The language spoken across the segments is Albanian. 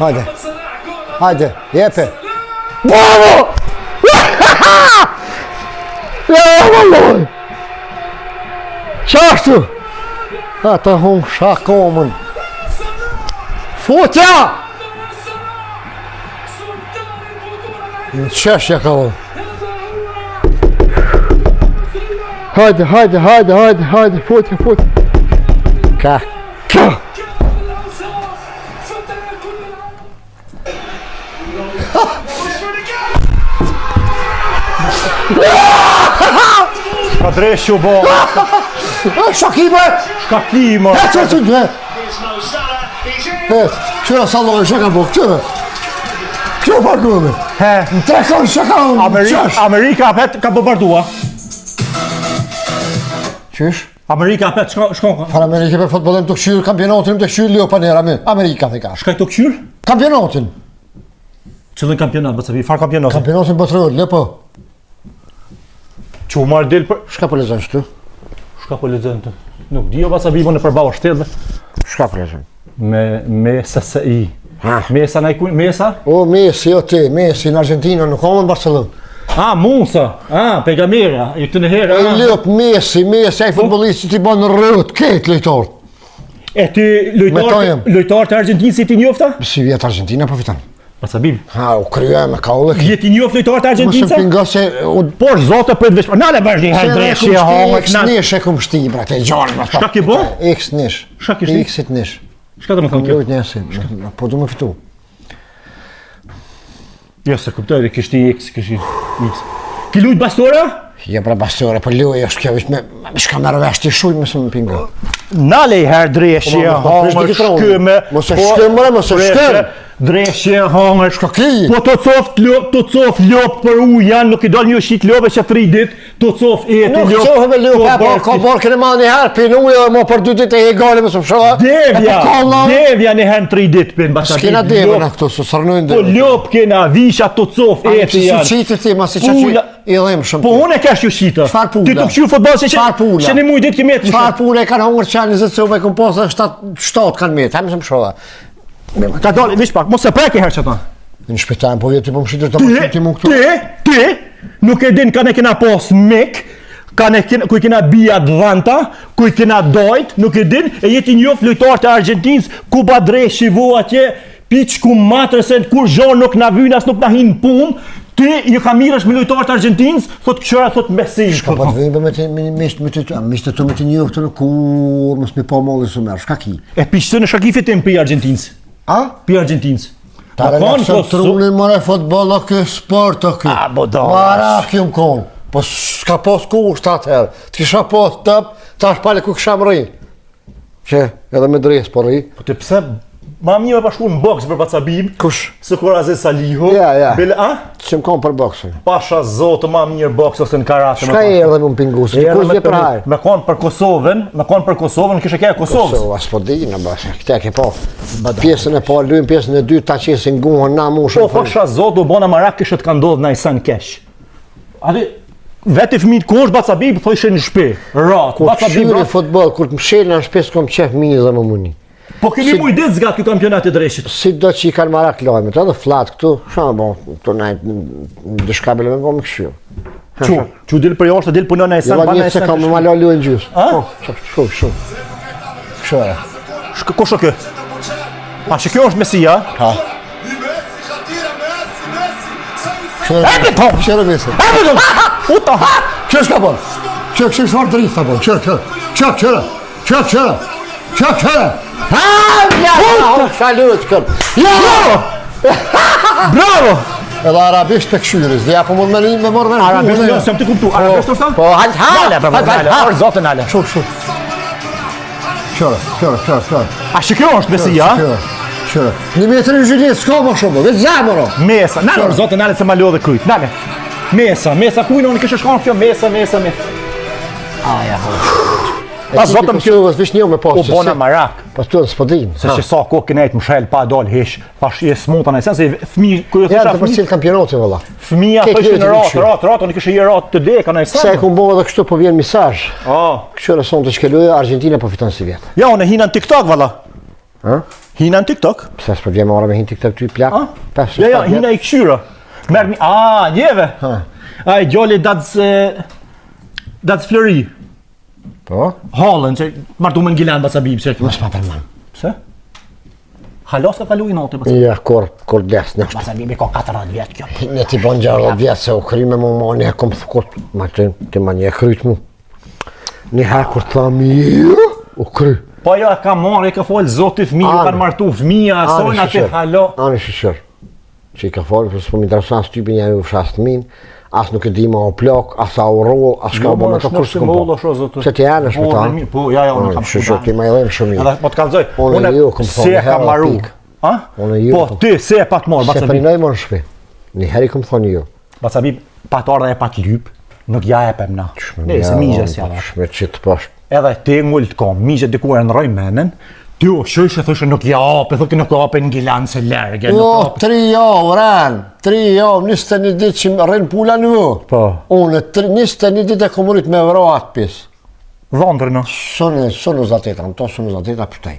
Hajde. Hajde, jepe. Bravo! Ja, Qashtu! Ata hum shakomën. Futja! Në qeshja ka vë. Hajde, futja. Ka. Ka dreshu bo. Shakime! Shkakime! Qëra salon, shaka bo, qëra. Qëra parkume. Në trekon, shaka Amerika apet ka bombardua. Qysh? Amerika apet shkon. Far Amerike për fotbolin të këshyrë kampionatin të këshyrë Leo Panera. Amerika dhe ka. Shkaj të këshyrë? Kampionatin. Qëllën kampionat, bëtësabi, far kampionatin? Kampionatin botëror, lepo. Që u marrë del për... Shka po lezën shtu? Shka po lezën të? Nuk dio bëtësabi më në përbao shtetë. Shka po lezën? Me SSI. Mesa na i kuj, Mesa? O, Messi, o te, Messi në Argentina, nuk ka më në Barcelonë. Musa, Pegamera, i këtë në herë. E lëp Messi, ai futbollisti ti banë rrët, ketë lojtarët. E ti lojtarët e Argentinës si ti njofta? Si vjetë Argentina po fitan. Pasabim. U krya me ka ullë. Je ti njoft lojtarët e Argentinës? Mësë pinga se... Por zote për të veshpër. Nale bërë një hajtë dreshje, hongë, knat. X-nish e këm shti, brat, e gjanë. Shka ke bo? X-nish. Shka ke shti? X-nish. Shka të më thonë kjo? Lojt njësit, po du me fitu. Jo, se kuptoj dhe kështi X, kështi X. Ki lujt Bastora? Ja pra Bastora, po luj, është kjo vishë me shka me rëvesh të shujt mësë më pinga. Nale i herë dreshje, hongë, shkëme. Mos e shkëmë, mos e shkëmë. Dreshje, hongër, shka ki? Po të coft lop për ujan, nuk i dal një shqit lope që 3 dit, të coft e të lop. Nuk qohë me lope, ka barkën e ma një herë, për në ujë, ma për 2 dit e gale me së pëshoha. Devja një herë në 3 dit, për në basabi. S'kena devja në këtu, së sërnujnë devja. Po lop kena, visha të coft e të janë. Si qitë ti, ma si që që i dhejmë shumë. Po unë e kesh ju shqita. Qfar pula? Ti të këshu futbol që një mujë dit ki metë. Qfar pula e kanë hongër që janë 20 cëve, këm posë 7 kanë metë, hajmë së pëshoha. Ka dalë, vish pak, mos e preke herë që ta. Në shpetajnë, po vjetë ti po më shqitër të më shumë ti mu këtu. Ti, nuk e din ka ne kena pos mek, kuj kena bia dhanta, kuj kena dojt, nuk e din, e jeti njoft lojtarët e Argentinës, ku ba dreshi vo atje, piq ku matrësen, kur zhonë nuk na vynas, nuk na hinë pun, ti ju ka mirësh me lojtarët e Argentinës, thot këqëra, thot mesin. Shka po të vëjnë mishtë të me të njoft të në kur, mësë me po molli së merë, shka ki? E pishtë në shakifit e më për Argentinës. Për Argentinës. Ta relaxën të runin mëre futbol o kë sport o kë. Mara kjo më konë. Po s'ka pos ku shtë atëherë. Të kisha pos tëp, ta është pale ku kisha më rri. Që, edhe me dres po rri. Po të pse, ma mi me pashku në boks për Pacabim. Kush? Së kur Aziz Salihu. Ja. Bele, që më konë për boksën. Pasha zotë ma mirë boks ose në karate. Shka e erdhe më pingusë, që kush dhe për hajrë? Me konë për Kosovën, kështë e kje Kosovës. Kosovë, as po di në basë, këte ke po. Pjesën e po, lujnë pjesën e 2, ta qesin guhën, na mushën. Po, pasha zotë, u bona marak kështë të ka ndodhë na i sanë kesh. Adi, veti fëmijët ku është Pacabim, thoi shenë në shpe. Kur të shyri futbol, kur të më shelë në shpe, s'kom qef minjë dhe më muni. Po keni mu i ditë zgatë kjo kampionat e dreshit? Si do që i kanë marak lojmet, edhe flatë këtu, shumë bo, të najtë në dëshkabile me bo më këshio. Që dilë për jashtë, dilë punon e sanë, banë e sanë. Jo, se ka më malo luë në gjusë. Shumë. Këshore. Ko shë kë? A që kjo është Mesia? Ha. Epi po! Këshore Mesi. Epi do! Uta! Këshore s'ka bon. Këshore shfarë drifta bon. Këshore. Bravo! Edhe arabisht për këshyris, dhe ja po mund me morë me në arabisht, jo, se më të kuptu. Arabisht të shtanë? Po, hajtë, orë zote nale. Shumë. Qërë. A që kjo është Mesia? Qërë. Një metër në gjylit, s'ka më shumë, vetë zamë, ro. Mesa, nale, orë zote nale se ma lo dhe kryt, nale. Mesa, kujnë, unë kështë shkonë kjo, mesa. Aja, Pa zotëm kjo vish një me posë. Po bona marak. Po të s'podin. Se që sa kohë kënejt më shel pa dal hesh. Thash je smuta në sen se fëmijë kur ja të përcjell kampionati valla. Fëmia thoshte në ratë, unë kishë një ratë të deka në sen. Se ku mbova edhe kështu po vjen misazh. Kështu sonte çka luaj Argentina po fiton si vjet. Ja unë hina në TikTok valla. Ë? Hina në TikTok? Pse s'po vjen marrë me hin TikTok ty plak? Ja, hina I këshyra. Merë mi, njeve. Ai djali that's Fleury. Po? Hallën, që martu me në Gilan Basabib, që... Mos pa përman. Pse? Halos ka kalu I natë, Basabib. Ja, kur des në është. Basabib ka 40 vjetë kjo. Ne ti bon 60 vjetë se u kry me mu ma një kom thukot. Ma ti ma një kryt mu. Një herë kur thami u kry. Po jo, ka marrë, ka folë zoti fëmijë, kanë martu fëmija, asojnë atë halo. Anë shishër. Që I ka folë, për së po më interesan së typi një u fshastë min, as nuk e di ma u plak, as a u roll, as shka u bo me të kërë së këmë po. Se ti janë është me ta? Po, ja, unë kam shishër, ti ma I lejmë shumë Edhe, po të kalzoj, unë se e kam maru. Po, ti, se e pat morë, Se Basabib. për nëjë më në shpi. Një heri këmë thonë ju. Basabib, pat ardha e pat lyp, nuk ja e pem na. Ne, se migje si java. Shme qitë poshtë. Edhe te ngull të kom, migje dikur e në roj menen, ty o shëshë thëshë nuk ja ape, thëke nuk ape në Gilan se lerge. Jo, 3 javë, ren, 3 javë, 21 ditë që më rrinë pula në vë. Po. Unë, 21 ditë e komurit me vëro atë pisë. Dhondrë në. Sonë zateta, në to sonë zateta pëtej.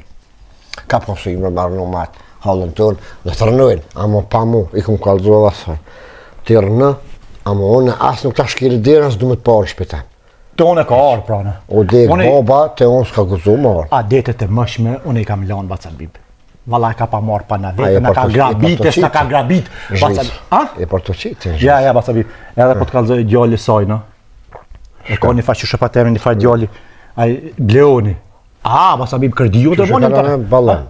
Ka posu I më marë në matë, halën tënë, dhe të rënojnë, amo pa mu, I këmë kalëzu edhe asër. Të rënë, amo unë asë nuk ta shkiri dirën, së du me të parë shpita. Të unë e ka arë prane. O dek baba, të unë s'ka guzu marë. A detet e mëshme, unë I kam lanë Basabib. Vala e ka pa marë pa na vetë, na ka grabit, s'na ka grabit. E për të qitë. Ja, Basabib. Edhe po të kalzoj djali saj, no? E ka një faqë shëpatemi, një faqë djali. Ai, Bleoni. Basabib, kërdiu të vonin të... Ballon.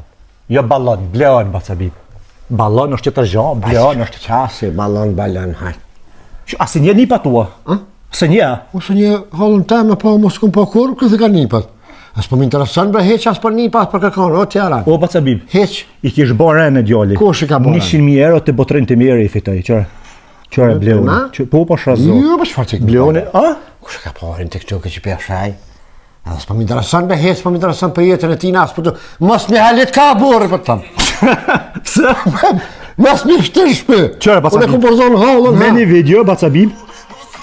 Jo ballon, Bleon, Basabib. Ballon është që të zhon, Bleon është... Qasi, ballon, hajtë. Asi një nipa tua? Se një? Ose një halën teme, po mos këmë po kur, këtë ka nipat. As po më interesën bre heq as për nipat, për kërkonë, o tjera. O, Basabib, Heq. I kish bo rene djali. Kush I ka bo rene? 100.000 euro të botrin të mire I fitoj, qërë? Qërë Bleoni? Po, po shrazo. Jo, për shfarë që Bleoni, Kush ka po rene të këtu këtë që për shaj? As po më interesën bre heq, po më interesën për jetën e tina, as po të... Mos me halit ka burri për tëmë. Pse? Mos me shtir shpë. Qërë, Basabib? Unë e këmë përzon halën, Me një video, Basabib.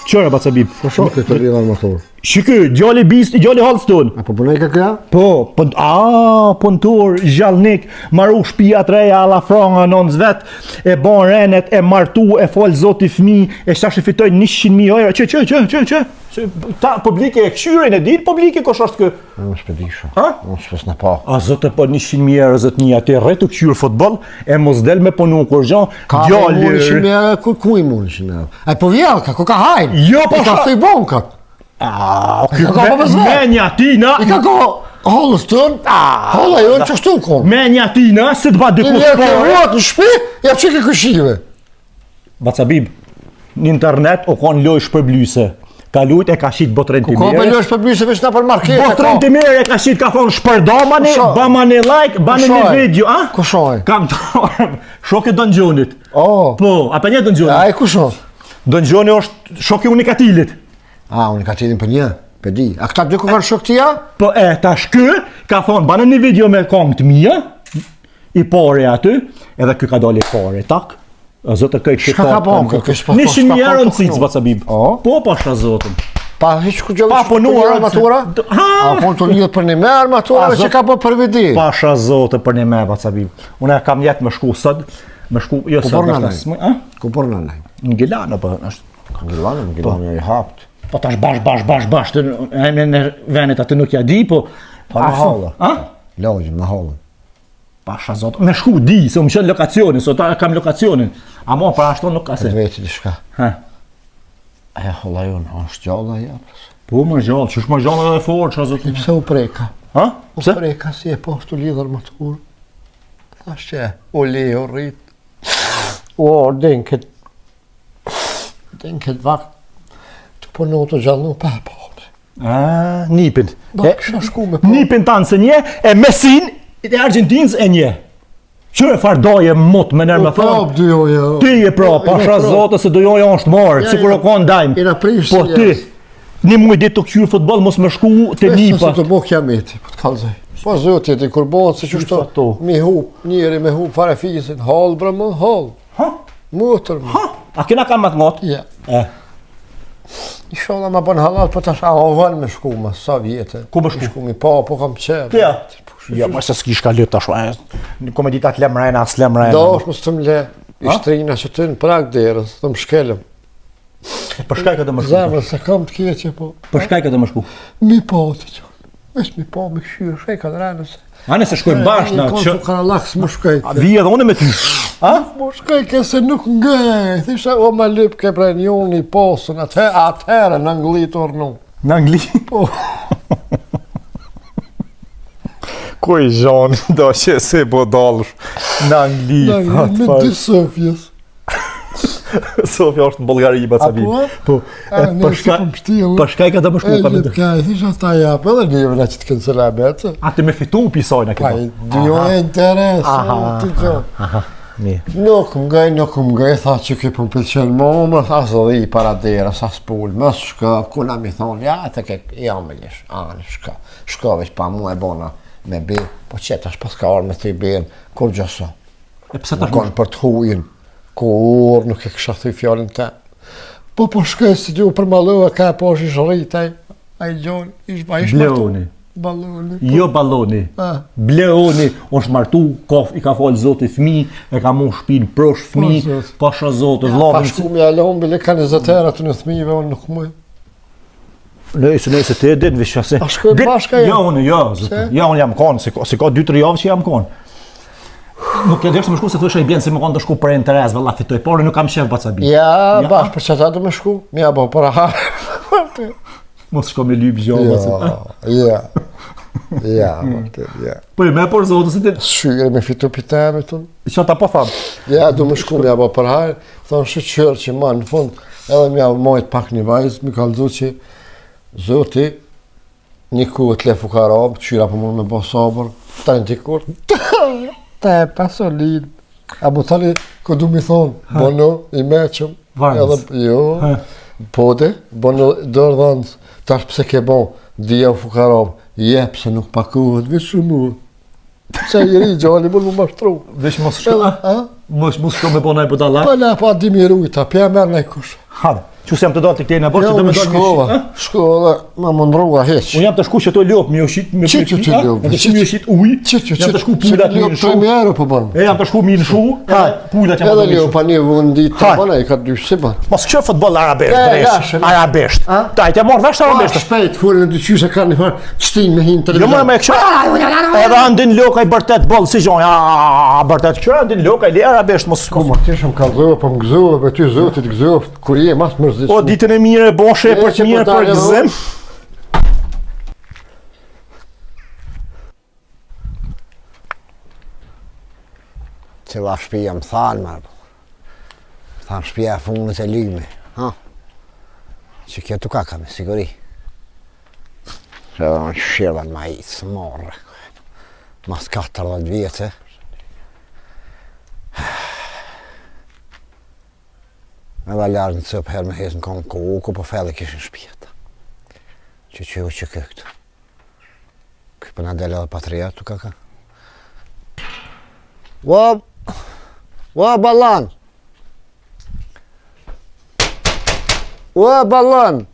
Qërë, Basabib? Po shokë këtë rrida në motor. Shikë, djali bisti, djali halston. A po punoj ka këja? Po, punëtor, gjallnik, maru shpia të reja, alla franga, nënës vet, e bon renet, e martu, e folë zoti fmi, e shtash e fitoj 100.000 euro. Që? Ta publike e këshyrin e dit, publike kosh është kë? Unë s'pedisha. Unë s'pes në pa. A zote po 100.000 euro zët një, ati rretu këshyrë futbol, e mos del me punu kur gjan, djali... Ka 100.000 euro, ku I mu 100.000 euro? A po vjelka, ku ka hajnë? Jo, po ka thëj bonkat. Menja tina... I ka ko halës tënë, hala jo në qështu konë. Menja tina, se të ba diku spore. I njerë ke ruat në shpi, ja që ke këshive. Basabib, në internet o konë loj shpërblyse. Ka lujt e ka shqit botren të mire. Ku ka me loj shpërblyse veç na për market. Botren të mire e ka shqit ka thonë shpërdamani, bamani like, bani një video. Ku shoj? Kam të shoke Donjonit. Po, a për një Donjonit? A e ku shoj? Donjoni është shoke Unikatilit. Unikatilin për një, për di. A këta dy ku kanë shok tja? Po ta shkë, ka thonë, banë një video me kongë të mija, I pare aty, edhe kë ka dali pare, tak. A zote këj që ka bon, këj 100.000 euro në cicë, Basabib. Po, pasha zotën. Pa hiq ku gjallë pa punuar armatura? A po të lidhë për një me armatura që ka po për vidi? Pasha zote për një me, Basabib. Unë kam jetë me shku sëd, me shku, jo sëd, ku por në nej? Në Gilano, po, është. Në Gilano I hapt. Po tash bash, në venet atë nuk ja di, po... Pa në halë. Lojgjim, në halë. Pasha zotë, me shku di, se më qënë lokacionin, so ta kam lokacionin. Amo, për ashton nuk ka se. Veti di shka. Aja holla jonë, është gjallë aja. Po më gjallë, që është më gjallë edhe forë, që a zotë. Pse u preka? U preka si e postu lidhër më të kur. Thash që o le, o rrit. Den këtë vakt. Po në të gjallë pa pëllë. Nipin. Kësha shku me pëllë. Nipin tanë se një, e Mesin, e Argentinës e një. Qërë fardoje mot me nërë me thonë? Po prap dojoja. Ti e prap, pasha zote se dojoja është marë, si kur o konë dajmë. Ina prish po ti, një muj ditë të këqyrë futbol, mos me shku të nipa. Se të bo kiameti, po të kalzaj. Po zëtë jeti, kur bonë, se qështu, mi hup, njeri me hup, fare fisin, halë bre më, halë. Mutër më. A kina kam matë ngotë? Ja. Ma bën halal, po tash a ovën me shku, ma sa vjetë. Ku më shku? Shku mi pa, po kam qërë. Ja. Jo, më se s'kish ka lyp tash. Në komedita të lemrena, as lemrena. Do është mos të më le. Ishtrina që ty në prag derës, të më shkelëm. Për shkaj këtë më shku. Zemrë, se kam të keqe, po. Për shkaj këtë më shku. Mi po, të që. Vesh mi po, me këshyrë, shkaj ka të rënës. Ane se shkojmë bashkë na. Një konë karallak s'më shkaj. Vije edhe unë me ty. A? Më shkaj ke se nuk ngej. Thisha, o ma lyp ke prej njoni posën, atëherë në Angli të ornu. Në Angli? Po. Kuj zhoni, do që se po dalësh në Angli, Me dy Sofjes. Sofja është në Bulgari, Bacabi. Po, për shkaj ka të më shku, pa me të. E, thisha ta japë edhe njëve në që të kënë A të me fitu pisojnë a Pa, këto? dio e interes, të që. Nuk më ngej, tha që ki për pëlqen më umrë, tha së dhe i para dera, sa s'pull, më shka, kuna mi thonë, ja, të ke, ja me lish, anë, shka veç pa mu e bona me bi, po që tash pas ka orë me të i bin, kur gjëso. E pëse tash më konë për të hujin, kur nuk e kësha thuj fjallin te. Po shkej si du për malua, ka po është ish rritaj, a i gjonë, ish Bleoni. Baloni. Jo baloni. Bleoni është martu, i ka falë zotë i fmi, e ka mu shpinë prosh fmi, pasha zotë, vladën. Pa shku me alon, bile ka 20 herë të në thmive, unë nuk mëj. Nëjse të e ditë vishë se. A shkoj bashka ja? Jo, zotë. Ja, unë jam konë, se ka 2-3 javë që jam konë. Nuk e deshtë më shku se thësha i bjenë se më konë të shku për interes, valla fitoj, por nuk kam shef Bacabi. Ja, bashkë për që ta të me shku, mi ja bo për aharë. Mos shko me lypë gjohë, Bacabi. Ja. Po e me por zotë, si të... Shyre me fitu pitemi të në. Që ta po thamë? Ja, du me shku, mi ja bo për aharë, thonë shqyqërë që ma në fund, edhe mi ja mojt pak një vajzë, mi kalëzu që zoti, një ku të le fukarabë, qyra për mund me bo sabër, ta në tikur, te pasolin. A mu thali, ku du mi thonë, bono, i meqëm, Varnës. Jo, pode, bono dërdhëndës, tash pse ke bon, dhja u fukarabë, jep se nuk pakohet, veç shumë. Se i ri gjali, mund më mashtru. Veç mos shko, mos shko me bona i budala. Pa la, pa di mi rujta, pja merë në i kush. Hade, që se jam të dalë të këtej në borë, që të me dalë një shqit. Shko dhe, ma më ndruga heq. Unë jam të shku që të ljop me ushit, me Që ljop? Jam të shku me ushit uj, jam të shku pullat me në shu. Ljop për bënë. E jam të shku me në shu, pullat jam të Edhe me në ljop shu. pa një vëndit të bëna, i ka dy si bënë. Mos kështë futbol arabesht, dresh, arabesht. Ta, i të morë vesh arabesht. Shpejt, fullë në dy qyse ka një farë, qëtin me hinë të Jo më me kështë, edhe andin loka i bërtet bolë si gjonja, bërtet kështë andin loka i li arabesht, mos Ku ma tishëm ka zove, po më gëzove, për ty zotit gëzove, kur je mas mërzit. O, ditën e mire, boshe për të mirë për gëzim. Cila shpija më thanë, marë. Thanë shpija e funët e lyme. Që kjo të ka me siguri. Që edhe në shirën ma i të morë. Mas 14 vjetë. Edhe ljarë në cëpë herë me hesë në konë koku, po fele kishën shpjetë. Që u që këtë. Këtë për në delë edhe patriat të kaka. Ua balan! Ua balan!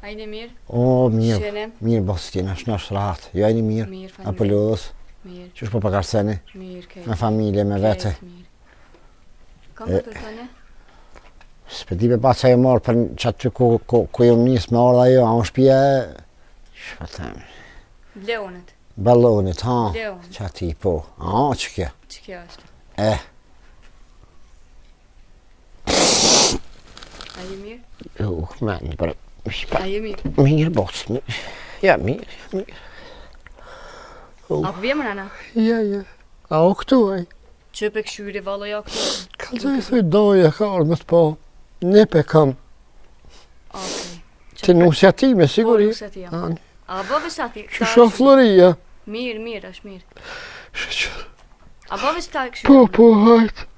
Ajde mirë? O, mirë. Shenem? Mirë, bosë t'jena, shnash rahat. Jo, ajni mirë. Mirë, A për lodhës? Mirë, Qysh po pakarseni? mirë, kejtë. Me familje, me vete? Mirë. Kam të tëne? S'pedi me pa që e morë për që aty ku ju njësë me orda jo, a më shpje... Shpa temi... Bleonët. Balonit, ha? Bleonët. Që ati po. A, që kjo? Që kjo është? Ajde mirë? Meni, për... Ajde mirë? Mirë, bosë, mirë. Ja, mirë. A vje më nana? Ja. A o këtu, aj? Që pe këshyri valoja këtu? Kalëzë i thuj doja, ka orë me të po. Ne pe kam. Okej. Të nusjatime, siguri. Po, nusjati jam. A bëve shati? Që shë floria. Mirë, është mirë. Shëqër. A bëve shta këshyri? Po, hajtë.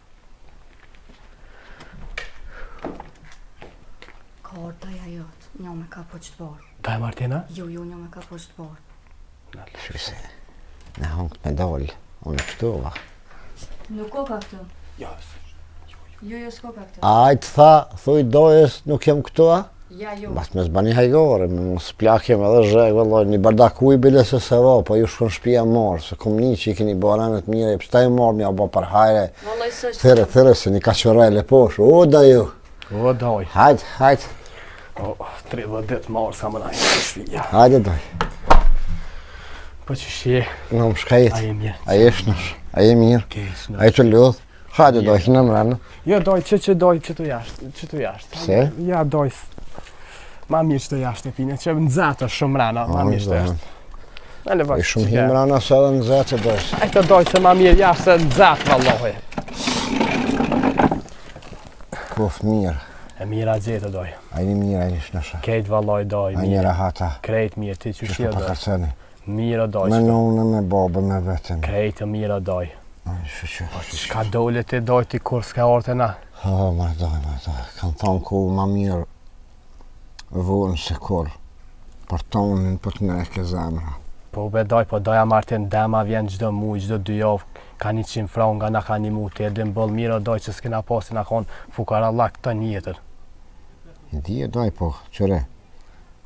Kartaja jotë, një me ka po qëtë borë. Ta e Martina? Jo, një me ka po qëtë borë. Shëse, në hongët me dollë. Unë këtu, va. Nuk ko ka këtu? Jo, s'ko ka këtu. Ajtë tha, thuj dojës, nuk jem këtu, a? Ja jo. Bas me zbani hajgore, me mos plakem edhe zhek, vëllaj, një bardak uj bile se va, po ju shkon shpia marë, se kom një që i keni baranet mire, pësta ju marë, mja bo për hajre, Vallaj s'është. thire, se një ka qërajle posh, o da ju, O, doj. hajt, O, 30 dit marë sa më najtë të shvija. hajde doj, Po që shje, në më shkajit, a je mirë. a jesh nësh, a je mirë, Kesh, a je të lodh, hajde doj, hina më rënë, Jo, doj, që doj, që të jashtë. Pse? Ja, doj, ma mirë që të jashtë e pine, që në zatë është shumë rana, ma mirë që të jashtë. Në i shumë himë rënë asë edhe në zetë doj, E të doj se ma mirë jashtë se në zatë, vallohi. kof mirë, E mira gjithë doj. a jeni mirë, a jeni shnësha, Kejtë valloj doj, a jeni mirë. rahata, Krejtë mirë, ti që që shio shko doj. përkarceni, Mirë doj. me nune, me babë, me vetëm, Krejtë mirë doj. shqy, Shka dole ti doj ti kur s'ka orte na. ma doj, kanë thonë ku ma mirë vunë se kur, për tonin për të neke zemra. Po be doj, po doja martin dema vjen gjdo muj, gjdo 2 javë, ka 100 franc nga na ka një mu të edhin bëll mirë doj që s'kena pasi na konë fukara Allah këta njetër. I di e doj po, qëre,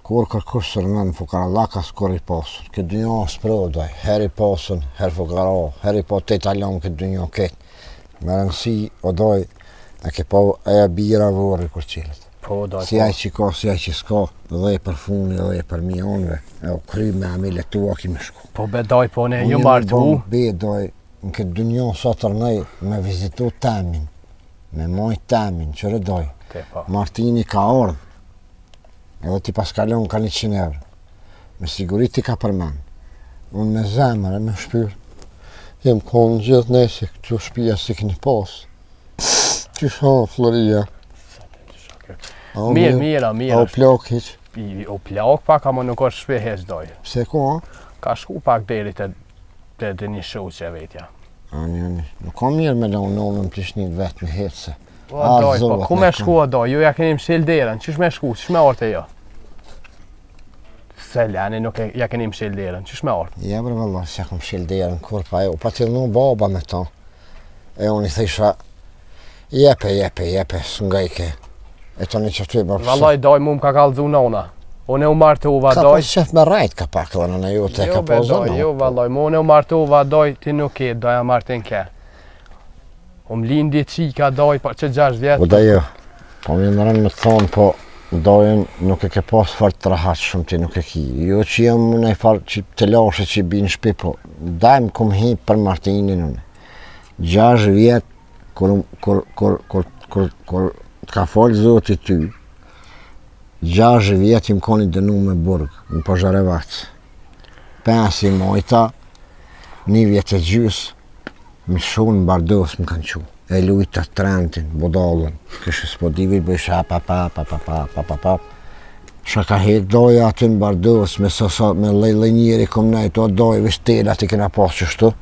kur kërkush sërmen fukara lakas kur i posën, këtë dy një spro doj, her i posën, her fukara, her i po të italion këtë dy një ketë. Me rëndësi o doj, e ke po e bira vorri kur qilët. Po doj, Si aj që ka, si aj që s'ka, dhe e për funi, dhe e për mionve, e o kry me amile tua ki me shku. po be doj, po ne Unë ju jemi martu. bon Be doj, në këtë dy një sotër nëj, me vizitu temin, me moj temin, qëre doj. Te po. Martini ka ardhë, edhe ti pas kalon ka 100 euro. Me sigurit ti ka përmen. Unë me zemër e me shpyrë. Jem konë gjithë nese këtu shpia si këni posë. Që shonë Floria? A o Mirë, mirë? mirë, A o mirë. plok hiq? O plak pak, ama nuk është shpe heç doj. Pse ko? Ka shku pak deri të një shoqe vetja. Ani. Nuk ka mirë me la unonën të shnit vetë me hetse. O doj, po ku me shku o doj, ju ja keni mshil derën, qysh me shku, qysh me orte jo? Se lani nuk ja keni mshil derën, qysh me orte? Ja bre vëllah, se kom shil derën kur pa e, pa të dhënu baba me ta. E unë i thejsha, jepe, s'ngajke. E të një që ty bërë Vallaj doj mu m'ka kalzu nona. Unë u martuva Ka doj. pas qef me rajt ka pak dhe në ju të Jo ka be pas doj, jo vallaj, mu unë u martuva doj, ti nuk e, doja martin ke. Lindi qika doj, pa që 6 vjetë. U da jo, po më në rënë me të thonë, po dojën nuk e ke pas fart të rahat shumë ti nuk e ki. Jo që jam në e farë që të lashe që i binë shpi, po dajmë kum hi për Martinin unë. 6 vjetë, kur të ka folë zoti ty, 6 vjetë im koni dënu me burg, në Pozharevacë. 5 mojta, 1 vjetë e gjysë, më shumë në Bardos më kanë qu. E lujta Trentin, Budallën, kështë s'podivit bëjshë pa. Shka ka hek doja aty në Bardos, me lejlenjeri kom nejtë, o dojë vështelat i kena pas qështu,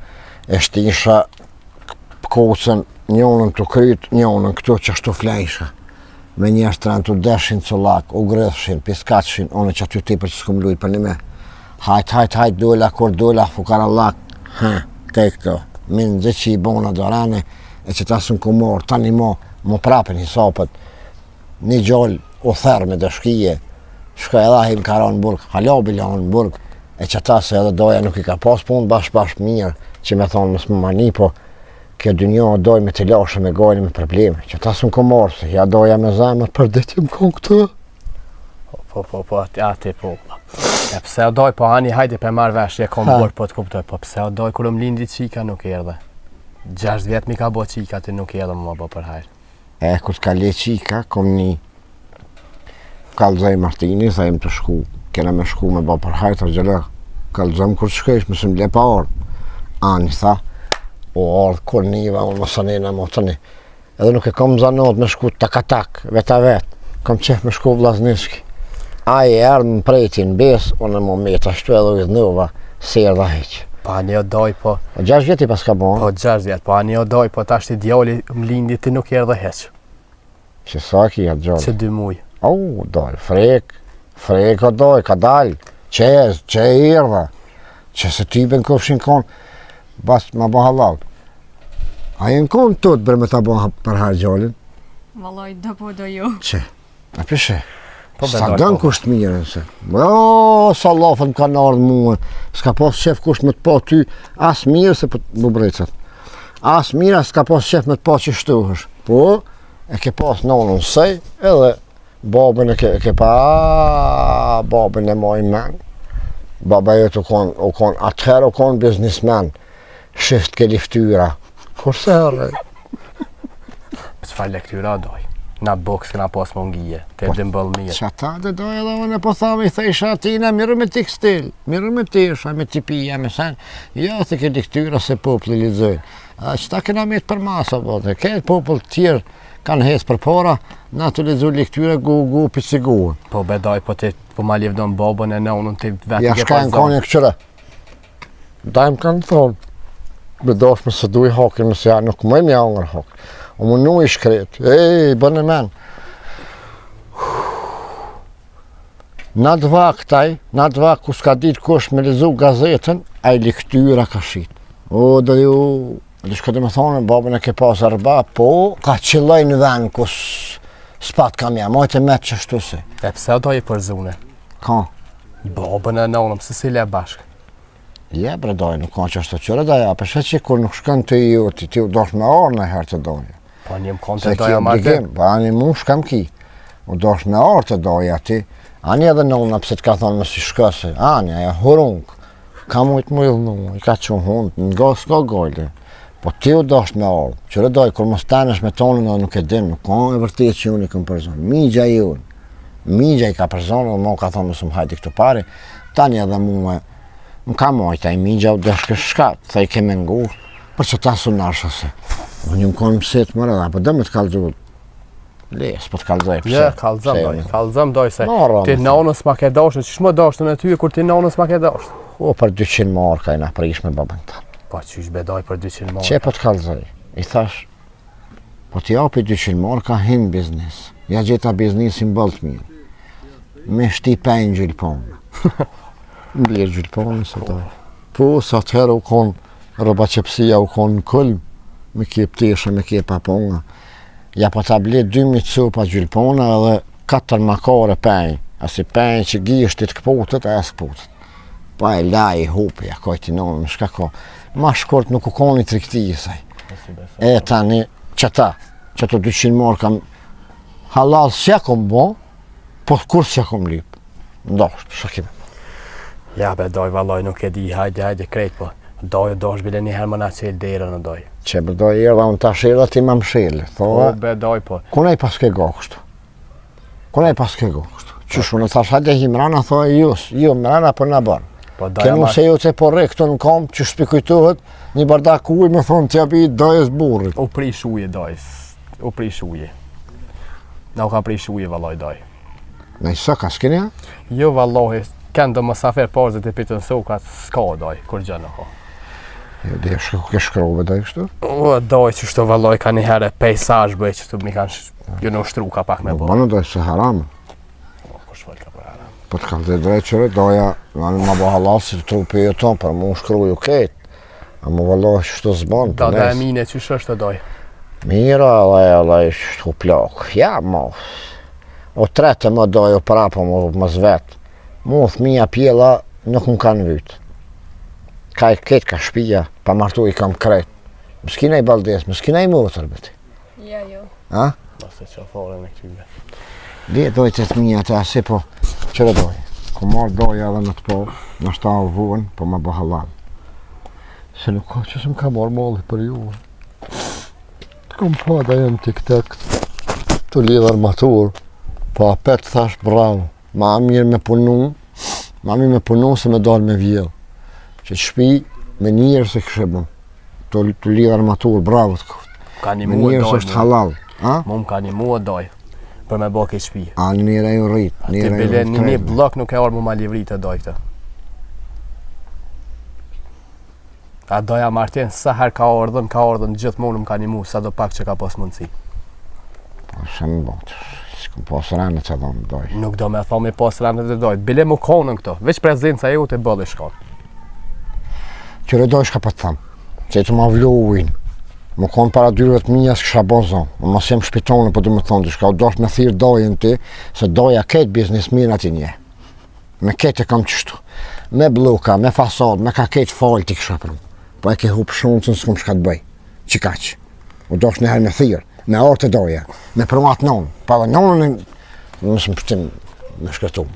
e shtisha kocën, njonën të kryt, njonën këtu qështu flejsha. Me njerës të rënë të deshin colak, u grëthshin, piskatshin, one që aty tipër që s'kom lujt për një me. Hajt, dola, kur dola, fukara lak, te këto. Minë dhe që i bona do rane, e që ta sën kumor, tani mo prapen hisapët. Një gjallë u therë me dëshkije, shka edhe ahim ka ranë në burg, halabi lanë në burg, e që ta se edhe doja nuk i ka pas punë bashkë mirë, që me thonë mësë më mani, po kjo dynjo doj me të lashe me gajnë me probleme, që ta sën kumor, se ja doja me zemër për ditë më konë këtë. Po, ati po. E pse o doj, po hani hajde pe marrë vesh, e kom bërë po të kuptoj, po pse o doj, kur lindi qika nuk erdhe. 6 vjetë mi ka bo qika, ti nuk erdhe më bo për hajrë. E, kur t'ka le qika, kom një kalzaj Martini, thajmë të shku, kena me shku me bo për hajrë, të gjelë, kalzëm kur të shkejsh, mësëm le pa orë. Ani, tha, o orë, kur niva, unë më sanena, më të një. Edhe nuk e kom zanot me shku tak, veta vetë, kom qef me shku Vllazniski. Aje erdë në prejtin bes, unë më meta shtu edhe u idhnova, se erdha heqë. Pa një o doj, po... O 6 vjeti pas ka bo, Po 6 vjetë, po një o doj, po ta shti djali më lindi ti nuk erdhe heq. që sa ki atë gjallë. Që 2 muj. Doj, frek o doj, ka dalë, që e erdha, që se typen këfshin konë, bas ma bo halal. A jenë konë tut bre me ta bo për harë gjallin? Vallaj do po do jo. Që? A pishe? Sa dënë kusht mirë nëse. O, sa lafën kanë ardhë mua. S'ka pas qef kusht me të pa ty as mirë se për bubrecat. As mirë as s'ka pas qef me të pa që shtuhësh. Po, e ke pas nonën sej edhe babën e ke pa, babën e moj men. Baba jetë u kon atëherë u kon biznismen. Shift ke liftyra. Kurse herë? Çfarë lektyra doj? Na boks këna pas mungije, te dëmbëll mirë. Qa ta dhe doj edhe unë po thami, thejsha atina, mirë me tekstil, mirë me tesha, me tipija, me sen. Jo, të ke lektyra se popli lexojnë. Qëta kena me të për masa, bote. Këtë popull tjerë kanë hes për para, na të lexoj lektyra gu picigu. Po bedaj, po ti po ma livdon babën e nonën ti vetë Ja ke shka në konje këqëre. Dajmë kanë thonë, bedosh me se duj hakin, me se ja nuk më mja ngër hak. O më nu i shkret, bënë e men. Na dva këtaj, na dva ku s'ka ditë kush me lezu gazetën, a i lektyra ka shit. O, dhe ju, dhe shka dhe me thonë, babën e ke pas arba, po, ka qëlloj në ven ku s'pat kam ja, majtë e metë që shtu si. E pse doj për zune? Ka? Babën e nonëm, se si le bashkë. Je bre doj, nuk ka që është të qërë dhe ja, përse që kur nuk shkën të i ju, ti u dosh me orë në herë të dojë. Po njëm konë Se të ki doja marrë. pa ani mu shkam ki. U dosh me orë të doja ti. Ani edhe nona pse t'ka thonë më si shkëse. Ani, aja hurunk. Ka mujtë mujllë nu, i ka që hundë, nga s'ka gojle. Po ti u dosh me orë. Qërë doj, kur mos tanesh me tonën dhe nuk e dim, nuk ka e vërtet që unë i këm përzonë. Migja i unë. Migja i ka përzonë dhe mu ka thonë mësë më hajti këtu pari. Tani edhe mu më ka mojta i migja u deshke shkat. Tha i keme ngur. Për që ta su nashase. Unë një më konë mësit më rëda, po dhe me të kalëzu. Les, po të kalëzoj pëse. Ja, kalëzëm doj se ti nonës ma ke dashtë, qësh më dashtën e ty kur ti nonës ma ke dashtë? O, për 200 marë ka i na prish me babën ta. Po qysh bedaj për 200 marë? Që po të kalëzoj? I thash, po t'i api 200 marë ka hin biznis. Ja gjeta biznisin bëllët mirë. Me shti pejnë gjilponë. Më bjerë gjilponë se doj. Po, sa të herë u konë roba qepsia u konë në këllë. Me kje pëteshe, me kje paponga. Ja po ta ble 2000 sopa gjylpona edhe 4 makare penj. Asi penj që gishtit këpotët, e s'këpotët. Pa e laj i hupi, ja kojti nonë, më shka ko. Ma shkort nuk u koni trikti i saj. E tani, qëta 200 marë kam halal s'ja kom bo, po kur s'ja kom lip. Ndosht, shakim. Ja bedaj, valoj nuk e di, hajde krejt po. Doj, bile një herë më na qelë dera në doj. Që bedoj e dhe unë ta shela ti ma më shele. Po, bedoj po. Kuna i pas ke gokështu? Kuna i pas ke gokështu? Qështu në thash hajde himrana, thoi ju mrana për në bërë. Kenu se ju të po re këtu në kam që shpikujtohet një bardak uj me thonë t'ja bi dojës burrit. U prish uje dojës, u prish uje. Na u ka prish uje valoj doj. Në i së ka s'keni ha? Jo valoj, kënë do më safer parzët e pitën soka s'ka doj, kur gjë në ka. Jo dhe shku ke shkrove doj kështu? O, doj që shto valoj ka një herë pejsazh bëj që të mi kanë ju në ushtru ka pak me bo. Banë doj se haram. O, kush fol ka për haram. Po të kalë dhe dreqëre, doja ma bo halal si të trupi e tonë, për mu shkru ju ketë. A mu valoj që shto zbanë Da dhe e mine që shështë doj? Mira, alaj shtu plak. Ja, mo. O trete më doj, o prapo më zvetë. Mu thmija pjela nuk më kanë vytë. Ka i ketë ka shpija, pa martu i kam krejt. Më s'kina i baldes, më s'kina i motër, beti. Ja, jo. Ha? Nëse që fore në këtyve. Dhe doj të të mija të asi, po, qëre doj? Ku marrë doj edhe në të po, në shtarë vuën, po ma bo halal. Se nuk ka që s'm ka marrë molli për ju. Të kom pa da jenë tik-tek, të lidhë armatur, po apet thash bravo, ma mirë me punu se me dalë me vjellë. Që të shpi me njërë se kështë bëm, të lidhë armatur, bravo të koftë. Me njërë se është halal. Mu më ka një mua doj, për me bo këtë shpi. A njëre ju rritë, Ti bile një blok nuk e orë mu ma livri të doj këtë. A doja Martin, sa her ka ordhën, gjithë mund më ka një mu, sa do pak që ka pos mundësi. Po shemë botë, s'kom pos rënë që do më doj. Nuk do me thomi pos rënë të doj, bile mu konën këto, veç prezenca ju të bëllë shkon. Qëre doj shka për të thamë, që e të ma vlu ujnë. Më konë para dyrëve të mija s'kisha bo zonë. Më mos jem shpitonë, po du me thonë diçka, u dosh me thirë dojën ti, se doja ketë biznismin ati nje. Me ketë e kam qështu. Me bluka, me fasad, me ka ketë falë ti kisha për mu. Po e ke hupë shumë që s'kom shka të bëj. Qikaq. U dosh nëherë me thirë, me orë të doja, me përmat nonë. Pa dhe nonën nësë më pështim me shkretu.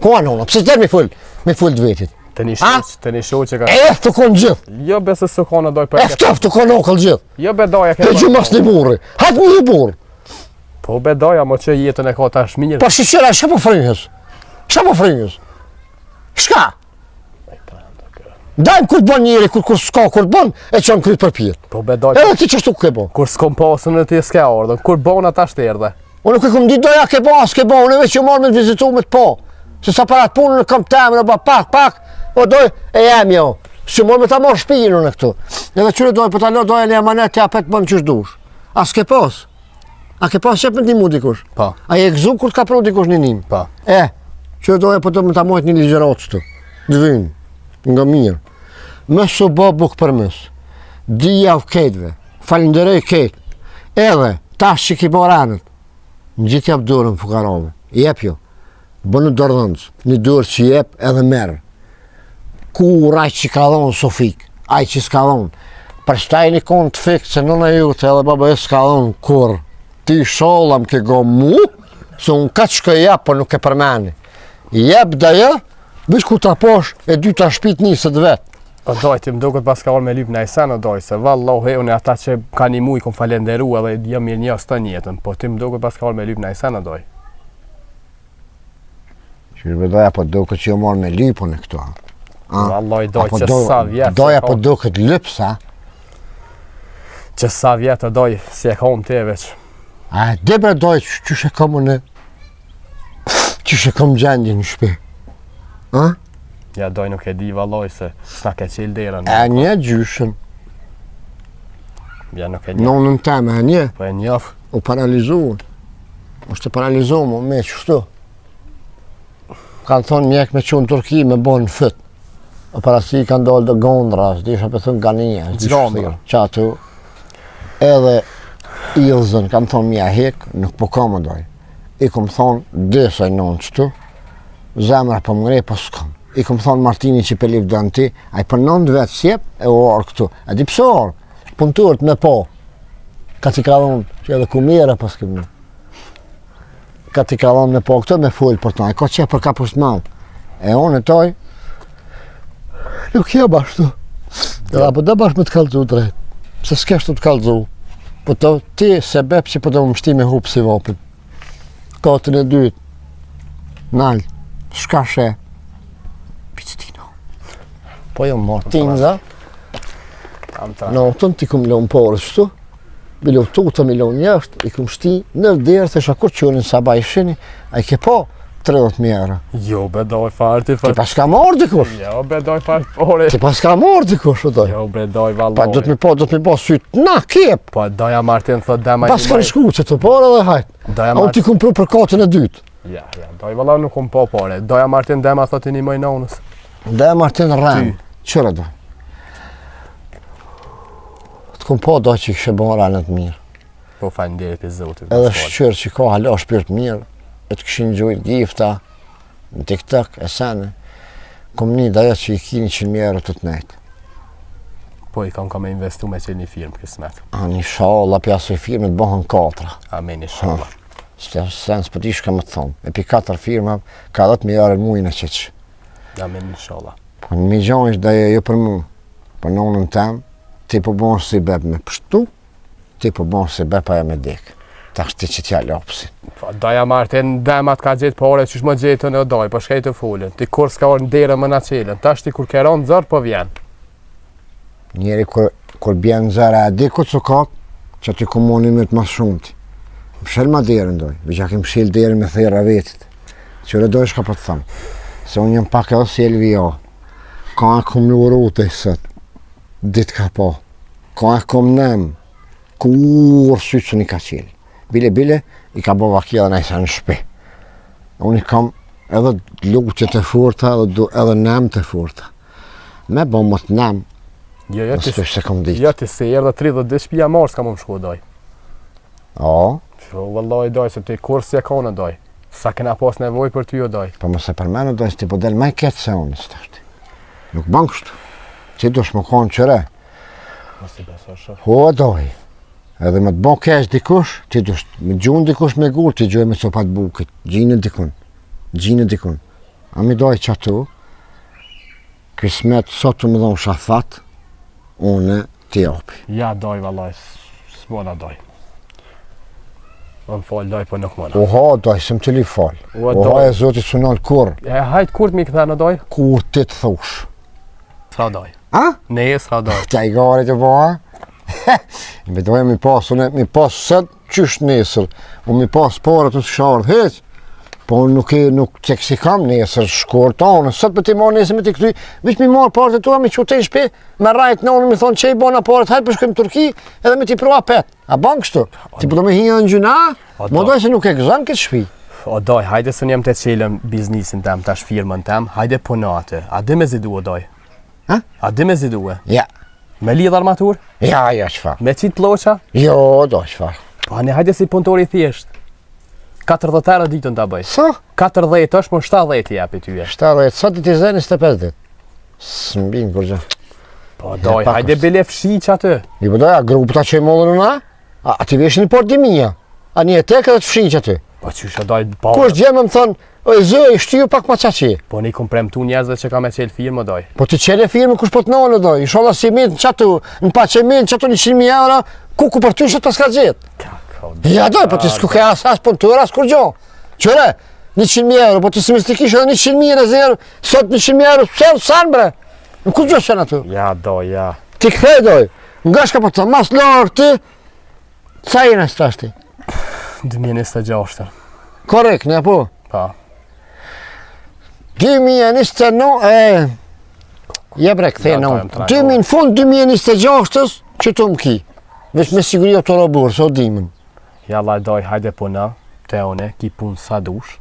Koa nona, pëse s'der me full të vetit? Të një shoqë që ka... Të konë gjithë. Jo be se së konë doj për... Eftof të konë okëll gjithë. Jo be doja ke... Të gjumas një burri. Hatë një burri. Po be doja, mo që jetën e ka tash mirë. Po shqyra, shka po frinjës? Shka po frinjës? Shka? Dajmë kur të bon njëri, kur s'ka, kur të bon, e që në krytë për pjetë. Po be doja... Edhe ti qështu ke bo? Kur s'kom pasën e ti s'ke ardhën, kur bon ata shterdhe. Unë nuk e kom di doja ke bo, s'ke bo, unë veç që marrë me të vizitu me të po. Se sa parat punën në kam temë, në ba pak, po doj e jem jo. Që morë me ta marrë shpijin unë e këtu. Edhe qyre doj, po ta lo doj e një amanet të apet bënë qështë dush. A s'ke pas? A ke pas qep me t'nimu dikush? Pa. A je gzu kur t'ka pru dikush një nim? Pa. Qyre doj, po do me ta mojt një ligjerat qëtu. Dëvyn, nga mirë. Mësë o bo buk për mësë. Dija u ketëve. Falinderej ketë. Edhe, tash që ki bo ranët. Në gjithë jap dorën fukarove. Jep jo. Bënë dordhëndës. Një dorë që jep edhe merë. Kur aj që ka dhonë Sofik, aj që s'ka dhonë. Për shtaj një konë të fikë që nëna jute edhe baba e s'ka dhonë kur. Ti sholla më ke go mu, se unë ka që ka jep, për nuk e përmeni. Jep dhe ja, bish ku ta posh e dy ta shpit njësët vetë. O doj, ti më duket pas ka orë me lyp në ajsen, o doj, se vallohi unë ata që ka një muj kom falenderu edhe jam mirë njës të njetën, po ti më duket pas ka orë me lyp në ajsen, o doj. Qyrë doja po duket që jo marrë me lypun e këtu. Valloj, doj, që sa vjetë... Doja po duket lypsa. Që sa vjetë, o doj, si e kom te veç. A, debre doj, që shë kom unë... Që shë kom gjendje në shpi. Ja, doj, nuk e di, valloj, se s'na ke qilë derën. E një gjyshën. Ja, nuk e një. Nonën teme, e një. Po e njof. U paralizuën. Ushtë të paralizuën, me qështu. Kanë thonë mjek me qënë Turki me bo në fët. O parasi kanë dollë dhe gondra, s'di isha për thënë ganija. Gjondra. Qatu. Edhe Ilzën, kanë thonë mja hek, nuk po kamë doj. I kom thonë, desaj nonë qëtu. Zemra po mëngrej, po s'kom. I kom thonë Martini që pe livë dënë ti, a i për nëndë vetë sjep e u orë këtu. A di pësë orë, punturët me po. Ka t'i kalon, që edhe ku mire pas këmë. Ka t'i kalon me po këtu me full për të, a i ka që për ka për shtë E unë e toj, nuk je bashtu. Edhe po dhe bashkë me të kalëzu drejt. Se s'keshtu të kalëzu. Po të ti se bep që po të më mështi me hupë si vopin. Katën e dytë. Nalë, shka she. Po jo Martinza, në otën t'i kum lënë porës shtu, bilo tuta mi lënë jashtë, i kum shti në derë të shakur qërin sa bajshini, a i ke po 30.000 euro. Jo, bedoj farë ti farë. Ti pas ka morë dikush? Jo, bedoj farë pore. Ti pas ka morë dikush, o doj? Jo, bedoj valloj. Pa, do t'mi po sytë, na, kjep! Po, doja Martin thot dema një Pas ka në shku që të porë edhe hajtë. A unë t'i kum pru për katën e dytë. Ja, doj valloj nuk kum po pore. Doja Martin dema thot i një mëj nonës. Dhe Martin rëmë. Qëra do? Të kom po do që i kështë bon ranët mirë. Po falenderit i zotit. Edhe shqyrë që ka hala shpirt mirë, e të këshin gjujt gifta, në TikTok, e sene. Kom një daja që i ki 100.000 euro të të nejtë. Po i kam me investu me qenë një firmë kësmet. Një shala pjasë i firmë të bëhen 4. Amen, një shala. Sens për ti shka më të thonë. E pi 4 firma, ka 10.000 euro mujnë e qeqë. Amen, një shala. Po në mi gjonë ishtë daje jo për mu, për nonën tem, ti po bonë si beb me pështu, ti po bonë si beb aja me dekë. Ta është ti që t'ja lopësi. Po, doja Martin, demat ka gjithë pore, qysh më gjithën e doj, po shkej të fullin. Ti kur s'ka orë në derën më në qelën, ta është ti kur keron zërë, po vjen. Njeri kur bjen zërë e di ku të katë, që ti komoni me të mas shumë ti. Mshel ma derën doj, vëgja ke mshel derën me thera vetit. Qëre doj shka për të thëmë, se unë jam pak edhe si LVA. Ka e kom në urute i sëtë, ditë ka po. Ka e kom nëmë, kur sytë që një ka qilë. Bile, i ka bo vakila në isa në shpi. Unë i kam edhe lutjet e furta, edhe nëmë të furta. Me bo më të nëmë, Nësë se kom ditë. Jo, ti se erdhe 30 shpia marë s'ka më më shku doj. O, Vëllaj doj, se ti kur si e kone doj. Sa kena pas nevoj për ty o doj. po mëse për mene doj, ti po del maj ketë se unë, së tashti. Nuk ban kështu. Ti dush më konë qëre. Mos i besosh. O, doj. Edhe me të bo kesh dikush, ti dush me gjunë dikush me gull, ti gjuj me sopat bukit. Gjinë dikun. A mi doj që atu, kismet sot të më dhonë shafat, une ti opi. Ja doj, vëllaj, s'mona doj. Më falë doj, po nuk mona. Oha, doj, se më të li falë. Oha, e zotit sunon kur. Hajt kur t'mi këthe në doj? Kur ti të thush. S'ha doj. A? Ne, s'ha doj. Qa i gari të bo, a? Me dojë mi pas, unë mi pas sët qysh nesër. Unë mi pas parët të shardë heq. Po nuk që kësi kam nesër shkor tonë. Sët për ti marë nesër me ti këty. Vish mi marë parët e tua, mi qute i shpi. Me rajt në unë mi thonë që i bona parët, hajtë për shkojmë Turki. Edhe me ti prova pet. A ban kështu? Ti përdo me hinja në gjuna? Mo doj se nuk e gëzën këtë shpi. O doj, hajde së njem të qelëm biznisin tem, tash firmën tem. Hajde punate. A di me zidu o doj? Ha? A di me zidu e? Ja. Me lidh armatur? Ja, qëfar. Me qitë ploqa? Jo, do qëfar. Po ne hajde si punëtori thjesht. 40 euro ditën ta bëj. Sa? 40 është, më 70 i japi tyje. 70, sa ti zë 25 dit? Së mbim kur gjë. Po doj, hajde bile fshi që aty. I përdoja, grupu ta që i mollën una? A ti vesh një port dimija? A një tek edhe të fshin që ty? Po qysha doj, po... Kush gjemë më thonë, oj zë, i shtiju pak ma qaqi. Po ne kom premtu njerëzve që ka me qelë firmë, doj. Po ti qele firme kush po të nëllë doj, i sholla si mitë në qatu, në pa që mitë në qatu 100.000 euro, ku për ty shët pas ka gjithë. Ja doj, po ti s'ku ke as punëtur, as kur gjo. Qëre, 100.000 euro, po ti si mistikish edhe 100.000 rezervë, sot 100.000 euro, sanë bre. Në ku gjo qenë atu? Ja doj, ja. Ti këthej doj, nga shka po të mas lorë ti, sa jene së tashti? 2026. Korekt, ne po? Pa. 2029, bre këthej në unë. 2000 fund 2026-ës, që të më ki. Vesh me siguri o të roburë, se o dimën. Ja laj doj, hajde puna, te une, ki pun sa dush.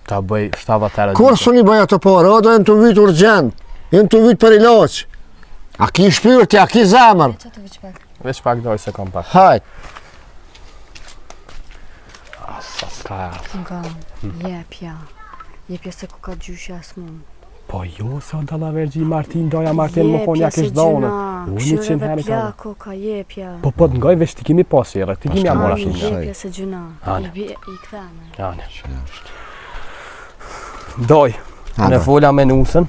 Ta bëj 70 euro. Kur së një bëja të parë, o dojnë të vytë urgent, jenë të vytë për iloq. A ki shpyrti, a ki zamër. Qa të veç pak? Veç pak doj se kom pak. Hajt. Sa s'ka e atë. Nga, jepja se ku ka gjyshja as mund. Po jo, se o dalla vergji Martin, doja Martin më konë ja kish done. Këshyre dhe plako ka jepja. Po të ngoj vesh ti kimi pas jere, ti kimi amora Ani, shumë. jepja se gjuna. I këthane. Jane. Doj, në fola me nusën.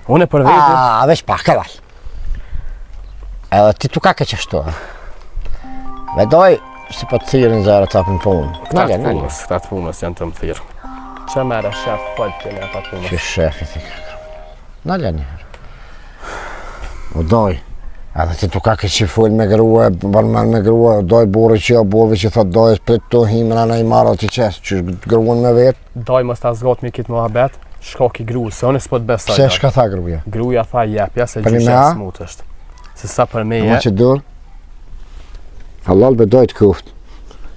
Unë për vete. A, veç pak, këllaj. Edhe ti tu ka ke qështu. Vedoj, si po të thirën zërë të apën punë. Këta të punës janë të më thirë. Që mere shef pëllë këne ata të punës? Që shefi ti kërë. Nalja njërë. O doj, edhe ti tu ka ke që full me grua, bërmen me grua, doj burë që jo burëve që thot doj, sprit tu himra në i marrë të qesë, që gruën me vetë. Doj mës ta zgot mi kitë muhabet, shko ki gruë, se unë s'po të besoj. Pse shka tha gruja? Gruja tha jepja, se Për gjyshe me a? smut është. Se sa për me Ama je, që dur? Halal be dojt kuft.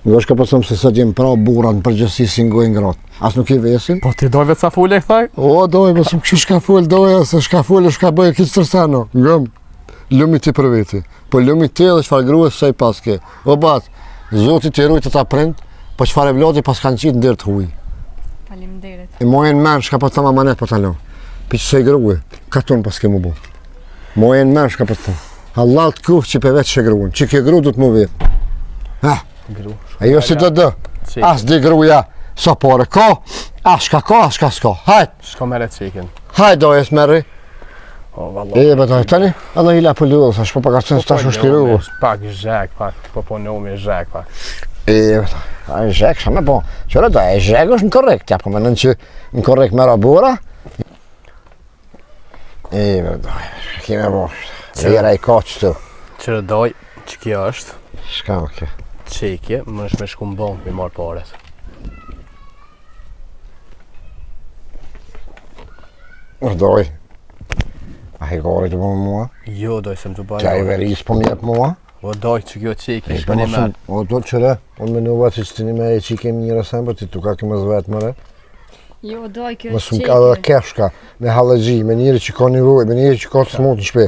Nga shka pësëm se sot jem pra burat në përgjësi si ngoj ngratë. As nuk i vesin? po ti dojve ca fule e këthaj? O, doj, mësëm kështë shka full doja, se shka full e shka bëjë këtë tërsano. Ngëm, lumi ti për veti. Po lumi ti edhe qëfar gruës se i paske. O batë, zotit i rujtë ta prind, po qëfar e vloti pas kanë qitë ndërë të huj. Faleminderit. E mojen men shka po të thama manet po të alo. Pi që se i gruë, ka tonë pas ke mu bu. Mojen men shka po të thama. Halal të kufë që pe vetë që gruën, që ke gru du të mu vetë. Ha, Gru. e jo si të dë. As di gruja, sa pare ka, as shka s'ka. Hajt, Shko mere qikin. hajt dojes meri. O, valla. E, betoj, tani, edhe hila për ljullë, sa shpo pa ka cënë s'tash u shtiru. Pak zhek, pak, po nomi zhek, pak. E, betoj, a e zhek, shame po, qëre do, e zhek është në korrekt, ja, po menën që në korrekt me rabura. E, betoj, kime bo, rira i ka qëtu. Qërë doj, që kjo është, Shka o kjo? qekje, më është me shku më bon, mi marë paret. Doj, a i gori të bëmë mua? Jo, doj, se më të Qa i bajë. veris po mjep mua? O, doj, që kjo qekje, E shko një merë. o do qëre, unë menuva që që të një me e që i kemi njëra sem, për ti tu ka këmë zvetë mëre. Jo, doj, kjo Më është shumë ka dhe kefshka, me halëgji, me njëri që ka një vojë, me njëri që ka të smut në shpe.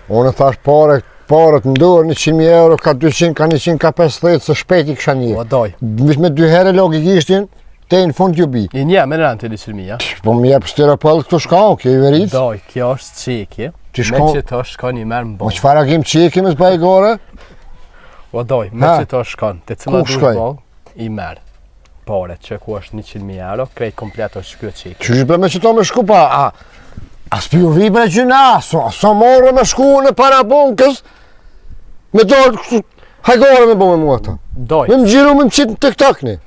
Unë thash parët në dorë 100.000 euro, ka 200, ka 100, ka 50, se shpejt I kisha një. Po doj. Me 2 herë logikishtin, te në fund ju bi. I një me rënë të 100.000, ja? Po më jep stiropall këtu shkon, kjo I veric. Doj, kjo është qekje. Ti Me shkon- që të shkon I merë më Po bon. çfarë agim çeki me zbaj gore? Po doj, me Ha. që të shkon, të cila Ku du shkoj? bon, I merë. Pare, që ku është 100.000 euro, krejt komplet është shkjo qekje. Qysh bre me që to me shku pa, a s'piu vi bre gjyna, so morë me shku në para bunkës, me dorë kështu, hajgore me bo me mua ta. Doj, Me më gjiru me më qitë në TikTok-ni.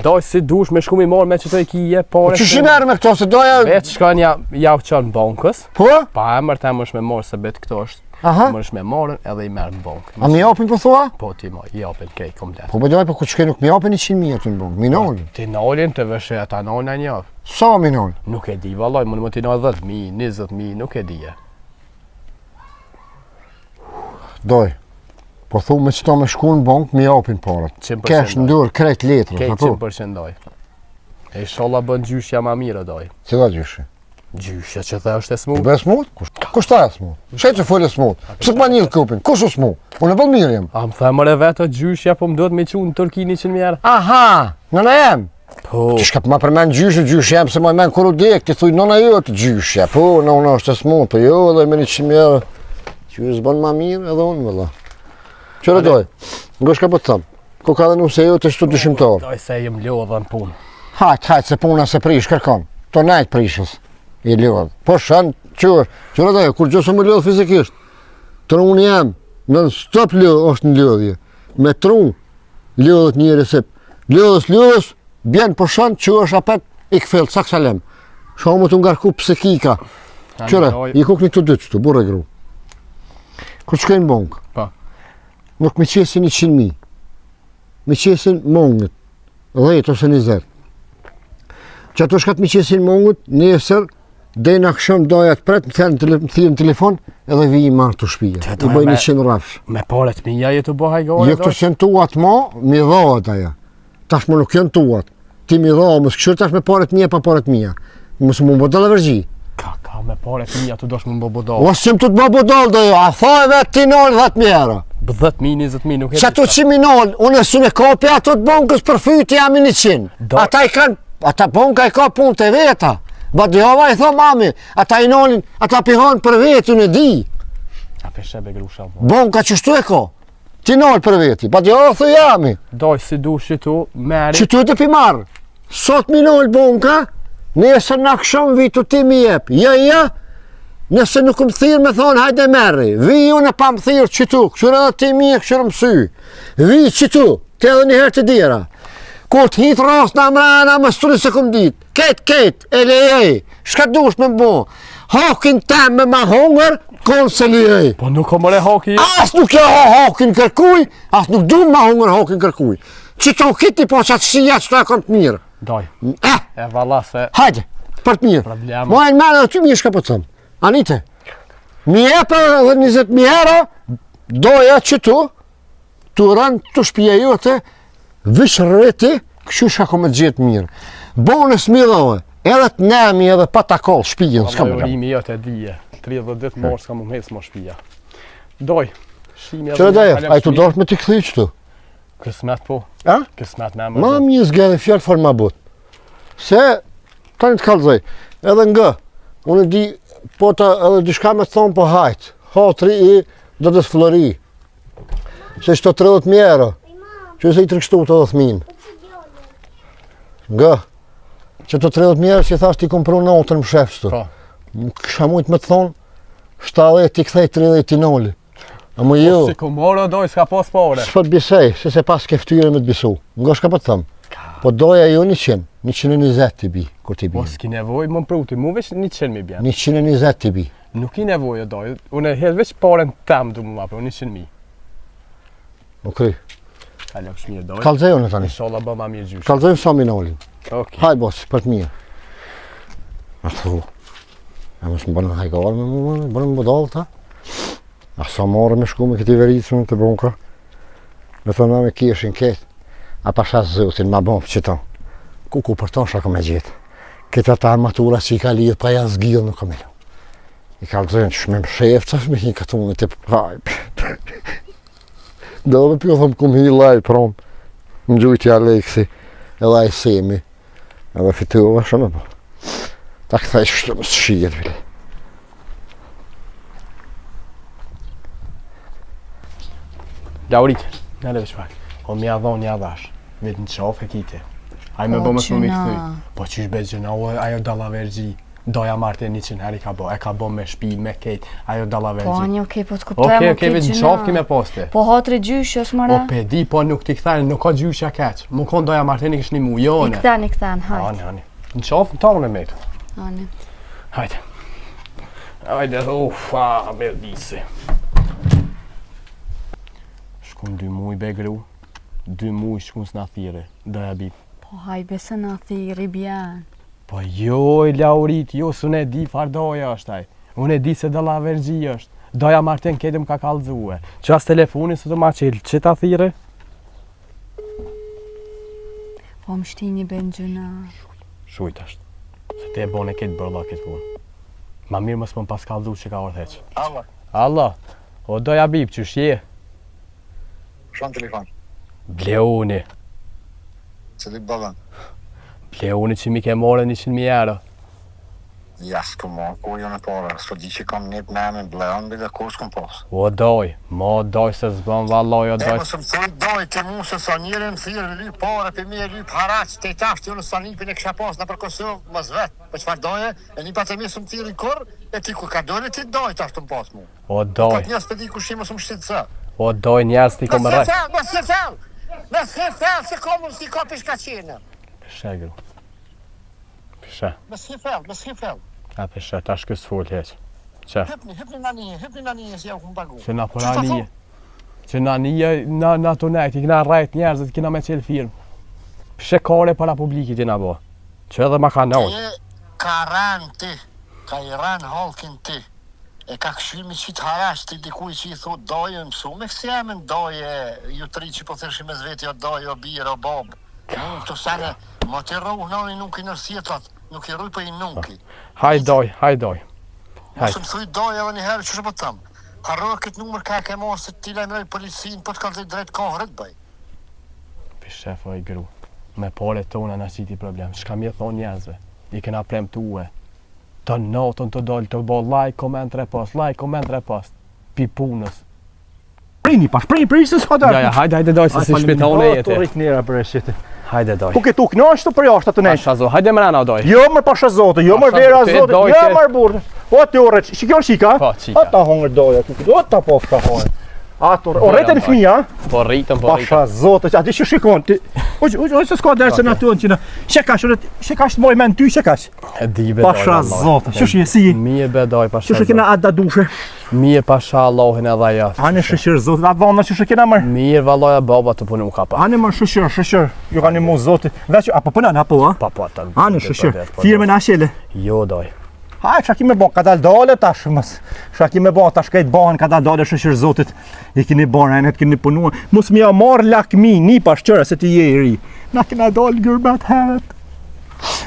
doj si dush me shku mi morë me që të I kije pare. Qysh I merë me këto, se doja... Vetë shkon ja u qanë bankës, Po? pa emër të emër me morë se betë këto është. Aha. Më është me morën edhe I merë në bankë. A mi japin po thua? Po ti mo, I japin krejt komplet. Po bëjoj, po ku qëke nuk mi japin 100.000 aty në bunkë, mi nolin. Ti nolin të vëshë ata nolin e një. Sa mi nolin? Nuk e di, vallaj, më t'i nolin 10.000, 20.000, nuk e di e. Doj. Po thu me që to me shku në bunkë, mi japin parat. 100% Kesh në dur, krejt letrës, Kej apo? 100% doj. E sholla bën gjyshja ma mirë doj. Cila gjyshi? Gjyshja që the është e smut. Be smut? Kush ta e smut? Shej që folë smut. Pse t'ma njëllë kupin? Kush u smut? Unë e bëll mirë jem. A më themër e vetë gjyshja po më duhet me qu në Turki 100.000 euro. Aha, nëna jem. Po, Ti shka ma përmen gjysh jem se ma men kur u dek, ti thuj nëna jo të gjyshja. Po, nëna është e smut, po jo edhe me 100.000 euro. Që s'bën ma mirë edhe unë vëlla. Qëre doj? Ngo shka po të thëmë? Ko ka dhe nuse jo të shtu dëshimtar. doj se jem lodhën punë. Hajt, se puna se prish, kërkon. To najt prishës. I lodh. Po shën, qëre doj, kur gjësë më lodh fizikisht. Trunë jam, në stop lodh është në lodhje. Me trunë, lodhët njëri se lodhës, bjen po shën, që është apet I këfell, sak salem. Shomë të ngarku psikika. Qëre, I kuk një të dytë qëtu, burë e gru. Kur shkojnë bongë, Po. nuk me qesin 100.000. Me qesin mongët, 10 ose 20. Që ato shkat me qesin mongët, nesër, dhe në akshëm doja të pret, më thirë në telefon, edhe vi I marë të shpija. Që I doja bëj me- 100 rafsh. Me paret mija je të bëhaj gore Jo këto që në tuat ma, mi dhoat aja. Tash më nuk janë tuat. Ti mi dhoat, mësë këshirë tash me paret mija pa paret mija. Mësë më më bëdallë vërgji. Ka me paret mija të dosh më më bëbodal. O që më të më bëdallë dhe jo, a thaj vetë ti nolë 10.000 euro. 10.000, 20.000 nuk e Që ato që mi nolë, unë e su me kopja ato të bonkës për fyti jam I 100. Ata I kanë, ata bonka I ka punë të veta. Badjova I tho mami, ata I nolin, ata pihon për vetë, unë e di. A peshebe grusha po. Bonka qështu e ka. Ti nolë për veti, badjova thë jami. Doj si dush që tu, meri. Që tu e të pimarë. Sot mi nolë bonka, nesër në akshom vitu ti mi jep. Ja, nëse nuk më thirë me thonë, hajde merri. Vi unë e pa më thirë që tu, këshur edhe ti mi e këshur më sy. Vi që tu, te edhe një herë të dira. Kur të hitë rast në amrana, më sturi se këm ditë. Ket, e lejej, shka dush me më bo. Hakin tem me ma hongër, konë se lejej. Po nuk o mëre haki. As nuk jo hakin kërkuj, as nuk du ma hongër hakin kërkuj. Që to kiti po që atësia që to e kom të mirë. Doj, Eh, e valla se hajde, për të mirë. Problem. Mojnë mërë dhe ty mi shka po të thëmë. Anite, mi e për edhe 20.000 euro, doja që tu rënë të shpija jote, vish rreti, këshu shka ko me gjithë mirë. Bonës mi dhohe, edhe të nemi edhe pa takoll shpijen, s'ka më kam. Valorimi jo të dije. 30 ditë morë s'ka më hecë më shpija. Doj, shimi Qëre dhe, a I të dosh me t'i këthy qëtu? Kësmet po, A? kësmet me Ma më mi zgedhe fjallë fal ma but. Se, tani të kalzoj, edhe nga, unë di, po ta edhe dishka me thonë po hajtë, hatri I do të flori. Se shto 30.000 euro, që se I trikshtu të 10.000. Nga, që të 30.000 euro që I thash ti kompru në otër më shefështu. Po. Kësha mujtë me të thonë, 70 ti kthej 30 ti noli. A më jo. Si ku morë doj, s'ka pas pare. S'po të bisej, se pas ke ftyre me të bisu. Nga shka po të thëmë. Po doja jo 100, 120 ti bi, kur ti bi. Po s'ki nevoj më pruti, mu veç 100 mi bjen. 120 ti bi. Nuk I nevoj doj, unë e hedh veç paren tem du mu ma për 100.000. O kry. Kallo shmirë doj. Kalzejo në tani. Inshallah bë ma mirë gjysh. Kalzejo sa mi nolin. Okej. Haj boss, për të mirë. A thu. A mos më bënë hajgarë me mu, bënë më budalë ta. A sa marë me shku me këti vericën të bunka. Me thonë me kishin ketë. A pasha zëtin, ma bëmë që ta. Ku për tonë shaka me gjithë. Këtë ata armatura që I ka lidhë, pa janë zgjidhë nuk kam ilu. I kalëzën që me më shefë, me hi këtë unë të përkajp. Do dhe pjo thëmë kum hi laj prom, më gjujtja Aleksi, e laj Semi, edhe fituva shumë po. Ta këthaj shtë më së shijet vile. Laurit, në leve shpak, o mi adhon një adhash, vetë në qafë e kite. Aj me bo më shumë i këthy. Po qysh be gjëna, ajo dalavergji. Doja Martin 100 herë e ka bo me shpi, me kejt, ajo dalavergji. Po një okej, po të kuptojmë Okej, vetë në qafë kime poste. Po hatri gjysh, është mëra? O pedi, po nuk t'i këthajnë, nuk ka gjyshja keq. Më konë doja Martin i kështë një mu, jone. I këthen, hajt. Ani. Në qafë në tamë në mejtë. Ani. Hajde. Hajde, ufa, merdisi. Shkun 2 muj be gru, 2 muj shkun s'na thire, doja bip. Po haj besë në thiri bjen. Po joj, Laurit, jo, s'unë e di farë doja është aj. Unë e di se dalavergji është. Doja Martin ketëm ka kalzue. Që as telefonin së të ma qelë, që ta thire? Po më shti një ben gjëna. Shujt është. Se te e bone ketë bërla këtë punë. Ma mirë mësë më pas kalzu që ka orë theqë. Allah, Allah, o doja bip, që shje? shumë telefon. Bleuni. Se di babën. Bleuni që mi ke more 100.000 euro. Ja, s'ku ma, ku jo në pare. S'to di që kam njët me me bleon, bide ku s'kom pas. O doj, mo doj se zbën valloj, o E doj. më së më thuj doj të mu se sa njëre më thirë ly pare, për mi e ly haraq, të i tashtë, jo në sanipin e kësha pas në për Kosovë, më zvet. Për qëfar doje, e një pat e mi së më thirë i kur, e ti ku ka dojnë, ti doj të ashtë të më pas mu. O doj, Këtë njës për di ku shimë së më shtitë së. o doj njerës t'i kom rrej. Mes hefel, se komun s'ti ka pishka qenë. Pishe, gru. Pishe. Mes hefel. A pishe, ta shkës full heq. Që? Hypni na nije, si ja u këmë bagu. Që na pora nije. Që na nije, na të nejt, i kina rrejt njerëzit, kina me qelë firmë. Pishe kare para publikit i na bo. Që edhe ma ka nëllë. E ka ranë ti, ka i ranë halkin ti. E ka këshymi qitë harash ti dikuj që i thot doje mësu. Me kësi emën doje, ju të ri që po thërshi me zveti o doje, o birë, o bobë. Nuk të sene, ma të rruh nëni nuk i nërsjetat, nuk i rruj për i nuki. Haj doj. Mos më thuj doje edhe njëherë që shë po tëmë. Harrua këtë numër ka e ke marë se ti lajmëroj policinë, po të kalëzoj drejt kohërët bëj. Pishe, foj gru. Me pole tona na qiti problem. Shka mi e thonë njerëzve. I kena premtue. Të notën të dollë të bo like, comment, repost. Pi punës. Prini pash, prini se s'ka dërë. Ja, hajde doj se si shpita unë e jeti. Të rrit njëra për e shqiti. Hajde doj. Po këtu knashtu për jashtë të nejtë. Pasha zo, hajde mrena doj. Jo mër pasha zote, jo mër Pasha vera zote, zote, doj jo që- mër burë. O të orë, shikjon shika? Po, qika. O ta hongër doja, o ta po ka hongër. Ato, o rretën fëmija, Po rritëm. pasha zote, ati që shikon, ti, o se s'ka dërë se në aty në që në, shekash të moj men ty, shekash. E di be doj. Pasha vallaj. zote, që shi e si, Mi e be doj, pasha që shi kena atë da dushe, Mi e pasha Allahin edhe jashtë. anë shëshirë zote, atë vana që shi kena mërë. Mirë valloja baba të punu ka pa. Anë më shëshirë, ju ka një mu zote, veç, apo pëna në apo, ha? Pa po atë. Anë shëshirë, firme në ashele. Jo doj. Haj, shka ki me bon, ka dal dole tash mës. Shka ki me bon, tash ka i të bon, ka dal dole shëshirë zotit. I kini bon, e ne të kini punua. Mus mi a marrë lakmi, një pashqëra se ti je i ri. Na kina dole gërbet heret.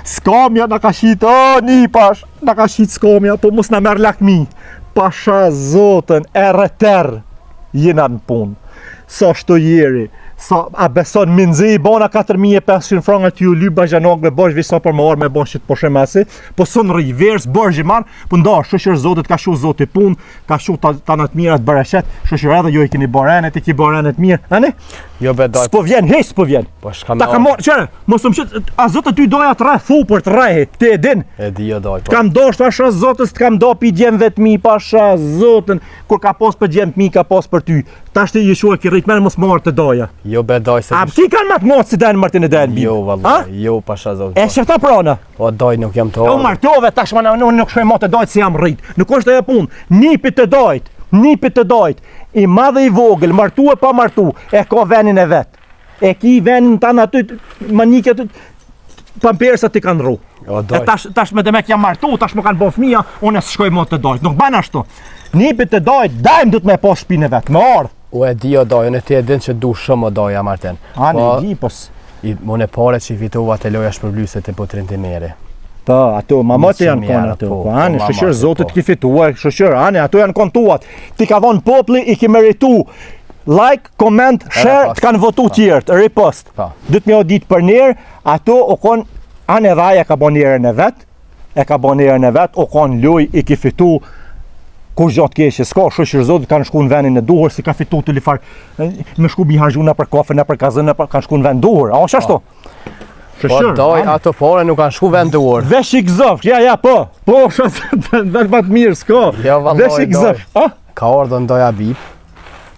Skamja na ka shit, o, një pash. Na ka shit skamja, po mus na merë lakmi. Pasha zotën, e rëter, jena në punë. Sa shto jeri. Sa a beson minzi i bona 4500 franga ty u lyp bajanogve bosh vi sa për më orë me bon shit po shemasi, po son rri vers borxhi marr, po nda shoqër zotit ka shu zoti punë, ka shu tana të mira të bërashet, shoqër edhe ju i keni borenet, i ki borenet mirë, ani? Jo be doj. S'po vjen, hiç s'po vjen. Po shka Ta ka me. marr, çfarë? Mos më shit, a zoti ty doja të rreh thupër të rrehi, ti e din. E di jo doj. Po. Kam dosh pasha zotës, t'kam do pi djem vetmi pasha zotën, kur ka pos për djem mi ka pos për ty. Tash ti je shua ki rritmen mos marr të doja. Jo be doj se. A ti kanë matë motë si den Martin e den bi? Jo vallaj. Jo pasha zot. E shëfta prona. O doj nuk jam të U orë. martove tash më unë nuk shkoj motë të dojt si jam rrit. Nuk është ajo punë. Nipit të dojt. I madhe i vogël, martu e pa martu, e ka venin e vet. E ki venin tanë aty, maniket pampersat i kanë rru. O E doj. tash me demek jam martu, tash më kanë bo fëmija, unë e s'shkoj motë të dojt. Nuk ban ashtu. Nipit të dojt, dajmë du të me po shpinë e vet, me ardh. U e di o doj, unë e ti e din që du shumë o doja Martin. Ani, Po, di, pos. Unë e pare që i fitova të loja shpërblyset e potrin të mere. Po, ato mamët janë 100.000 konë euro, ato. po, Po, anë, po, shëshër mamët, zotit po. ki fituar, shëshër, anë, ato janë konë tuat. Ti ka dhonë popli, i ki meritu. Like, comment, share, repost. të kanë votu tjertë, repost. Po. 12.000 ditë për njerë, ato o konë, anë edhe aja ka bon njerën e vetë, o konë luj, i ki fitu, kur gjatë keshë, s'ka, shëshër zotit kanë shku në vendin e duhur, si ka fitu të lifar, me shku bi hargjuna për kafe, në për kazën, kanë shku në vend duhur, a o shashto? Po doj, ato pore nuk kanë shku venduar. Vesh i gëzof, ja, po, vesh batë mirë, s'ka, Jo, vallaj, vesh i gëzof, a? Ka ardhën doja bip.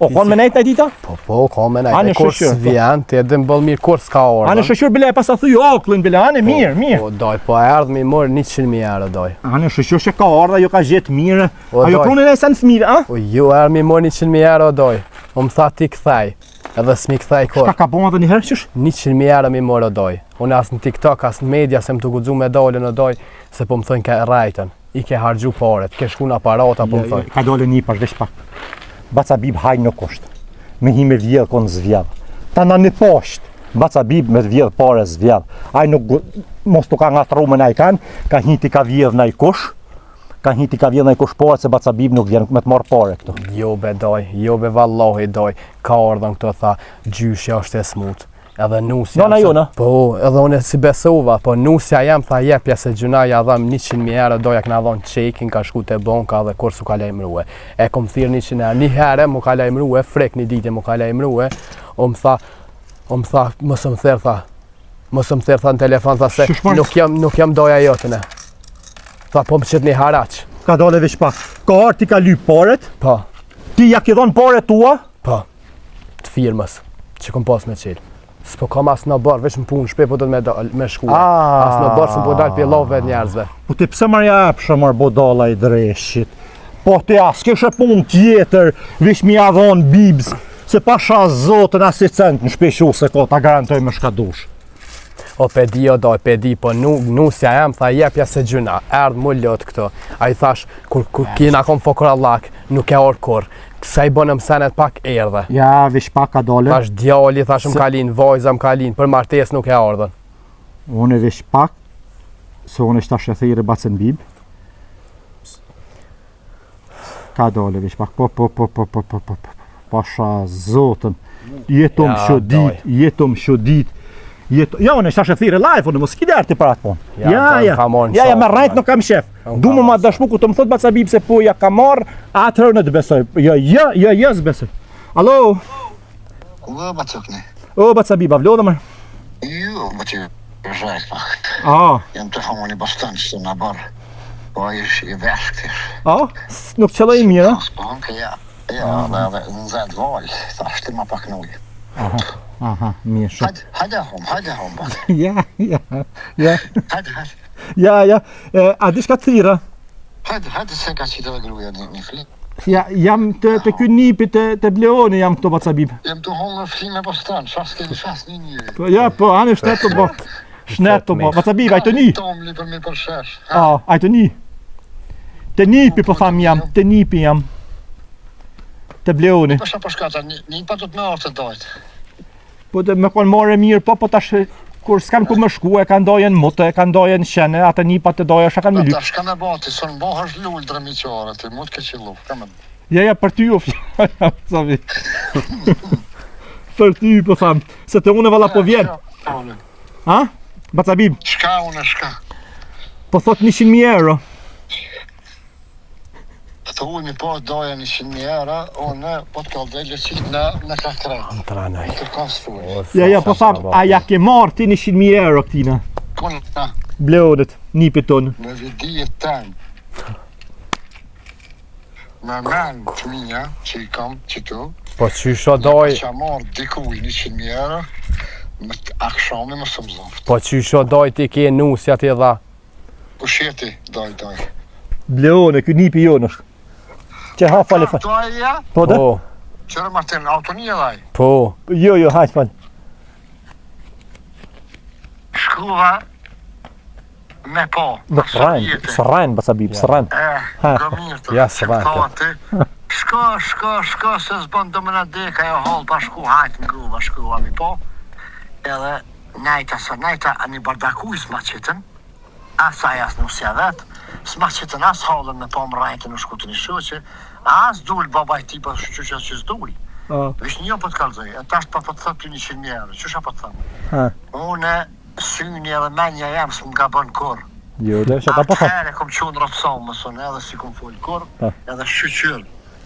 O, konë me nejtë e dita? Po, ka me Anë nejtë. Kur shëshër, po. s'vjen, ti edhe m'bëll mirë kur s'ka ardhën. Anë shëshur bile e pasa thuj oklin bile, anë mirë. Po, doj, po erdhë mi morë 100.000 euro, doj. Anë shëshur që ka ardha, jo ka gjetë mirë, O, ajo doj. prunin e sen fëmire, a? Po, ju erdhë mi morë 100.000 euro, doj. O më tha ti këthej, edhe s'mi këthej kur. Ka bon edhe njëherë qësh? 100.000 euro mi morë, doj. Unë as në TikTok, as në media, se më të guxu me dalën, doj, se po më thënë ke rajten. I ke hargju paret, ke shku në aparata, po më thënë. Ka dole një pash, vesh pak. Baca bib hajnë në kusht, me hi me vjedh konë zvjedh. Ta në një poshtë, baca bib me vjedh pare zvjedh. Aj nuk, mos të ka nga trumën a i kanë, ka hiti ka vjedh në i kush, pare, se baca bib nuk vjen me të marë pare këtu. Jo be doj, jo be vallahi doj, ka ardhën këto tha, gjyshja është e smut. Edhe nusja... Nona jona? Po, edhe unë si besova, po nusja jam tha jepja se gjuna ja dham 100.000 euro, doja këna dhon çekin, ka shku te banka dhe kur su ka lajmërue. E kom thirr 100 euro, një herë mu ka lajmërue, frek një ditë mu ka lajmërue, o më tha, mos më therr tha në telefon, tha se Shushmar? nuk jam doja jotëne. Tha po më qëtë një haraq. Ka dole vesh pak. Ka arë ti ka lyp paret, Po, ti ja ki dhon pare tua, po, të firmës, që kom pas me qilë. S'po kam as në barë, veç në punë shpe, po do të me shkua. As në barë, s'po dalë për love njerëzve. po ti pse marja apsha marë bodala i dreshit. Po ti as keshe punë tjetër, vish mi adhon bibs, se pasha zotën asistent në shpeshu se ko ta garantoj me shkadush. O pedi o doj, pedi, po nusja jam, tha jepja se gjuna, erdhë mu lot këto. A i thash, kur kina kom fokorallak, nuk e orë kur. Sa i bënëm senet pak erdhe. Ja, vish pak ka dole. Thash djali, thash më kalin, vajza më kalin, për martes nuk e ardhën. Unë vish pak, se unë ishta shethire bacën bib. Ka dole vish pak, po. Pasha zotën, jetom shodit. Ja, unë ishta shethire live, unë mos kide arti para të ponë. Ja, me rajt nuk kam shef. Du më ma dashmu ku të më thot baca bib se po ja ka marrë, atëherë në të besoj. Ja, s'besoj. Alo? Ku bacukni? O, baca bib, avlo dhe mërë? Jo, më që rëzhajt pak. Jam të hamoni bastan që të në barë. Po ish i veshkëtish. Nuk qëlloj mirë, a? Po, ja, dhe në zetë valë, thash ti ma pak në ujë. Aha, mirë shumë. Hajde hom, bak. Ja. Hajde. Ja, a di shka të thira? Hajde se ka qitë dhe gruja një fli. Ja, jam të ky nipi të Bleoni, jam këto baca bib. Jem të honë në fli me bastan, shas një njëri. Po, anë shtet të bo. Shnet të bo. Baca bib, ajtë një. Tom li për mi për shesh. Ajtë një. Të nipi, po tham jam, të nipi jam. Të Bleoni. Pasha përshkata, një pa të të me orë të dojtë. Po të me konë more mirë, po tash kur s'kan ku më shku, e ka ndojen mutë, e ka ndojen shene, atë një pa të doja, shka kanë me lypë. Tash ka me bati, së në bohë është lullë drëmi qare, ti mund ke qilu, ka me... Ja, për ty uf, savi. Për ty, po tham, se të une valla po vjen. Ha? Baca bib? Shka une, shka. Po thot 100.000 euro. Të ujmi po doja 100.000 euro, unë po të kallë dhe qitë në kakret. Tranaj. Të kërkon së fuj. Ja, po tham, a ja ke marrë ti 100.000 euro këtina? Kënë, Bleonit, nipit tonë. me vidijet temë. Me menë të minja që i kam qitu, Po qysho doj, që a marrë dikuj 100.000 euro, me të akshami më së më zoft. po qysho doj ti ke nusja ti dha. Ku sheti, doj. Bleone, ky nipi jonë është. Që ha fale fale. Doj ja, Po dhe? Po, qërë Martin, autonia dhaj. po, Jo, hajt fale. Shkuva me po. Nuk sërrajnë, baca bib, sërrajnë. Gëmirë të Ja, së vajtë. Shko, se zbën do më në deka jo holë, pa shku hajtë në gruva, shkuva mi po. Edhe najta a një bardakujës ma qitën, Asaj as nusja vetë, s'ma që të nas halën me pa më rajtë në shku të një shoqe, as dul babaj ti pa shqyqja që s'dul. Vish një po të kalzoj, e tash pa po të thot ty 100.000 euro, qësha po të thëmë? Une, syni edhe menja jam s'm nga bën kur. Jo, dhe që ka po thot. Atëhere kom qonë rëpsomë, mësën, edhe si kom folë kur, edhe shqyqyr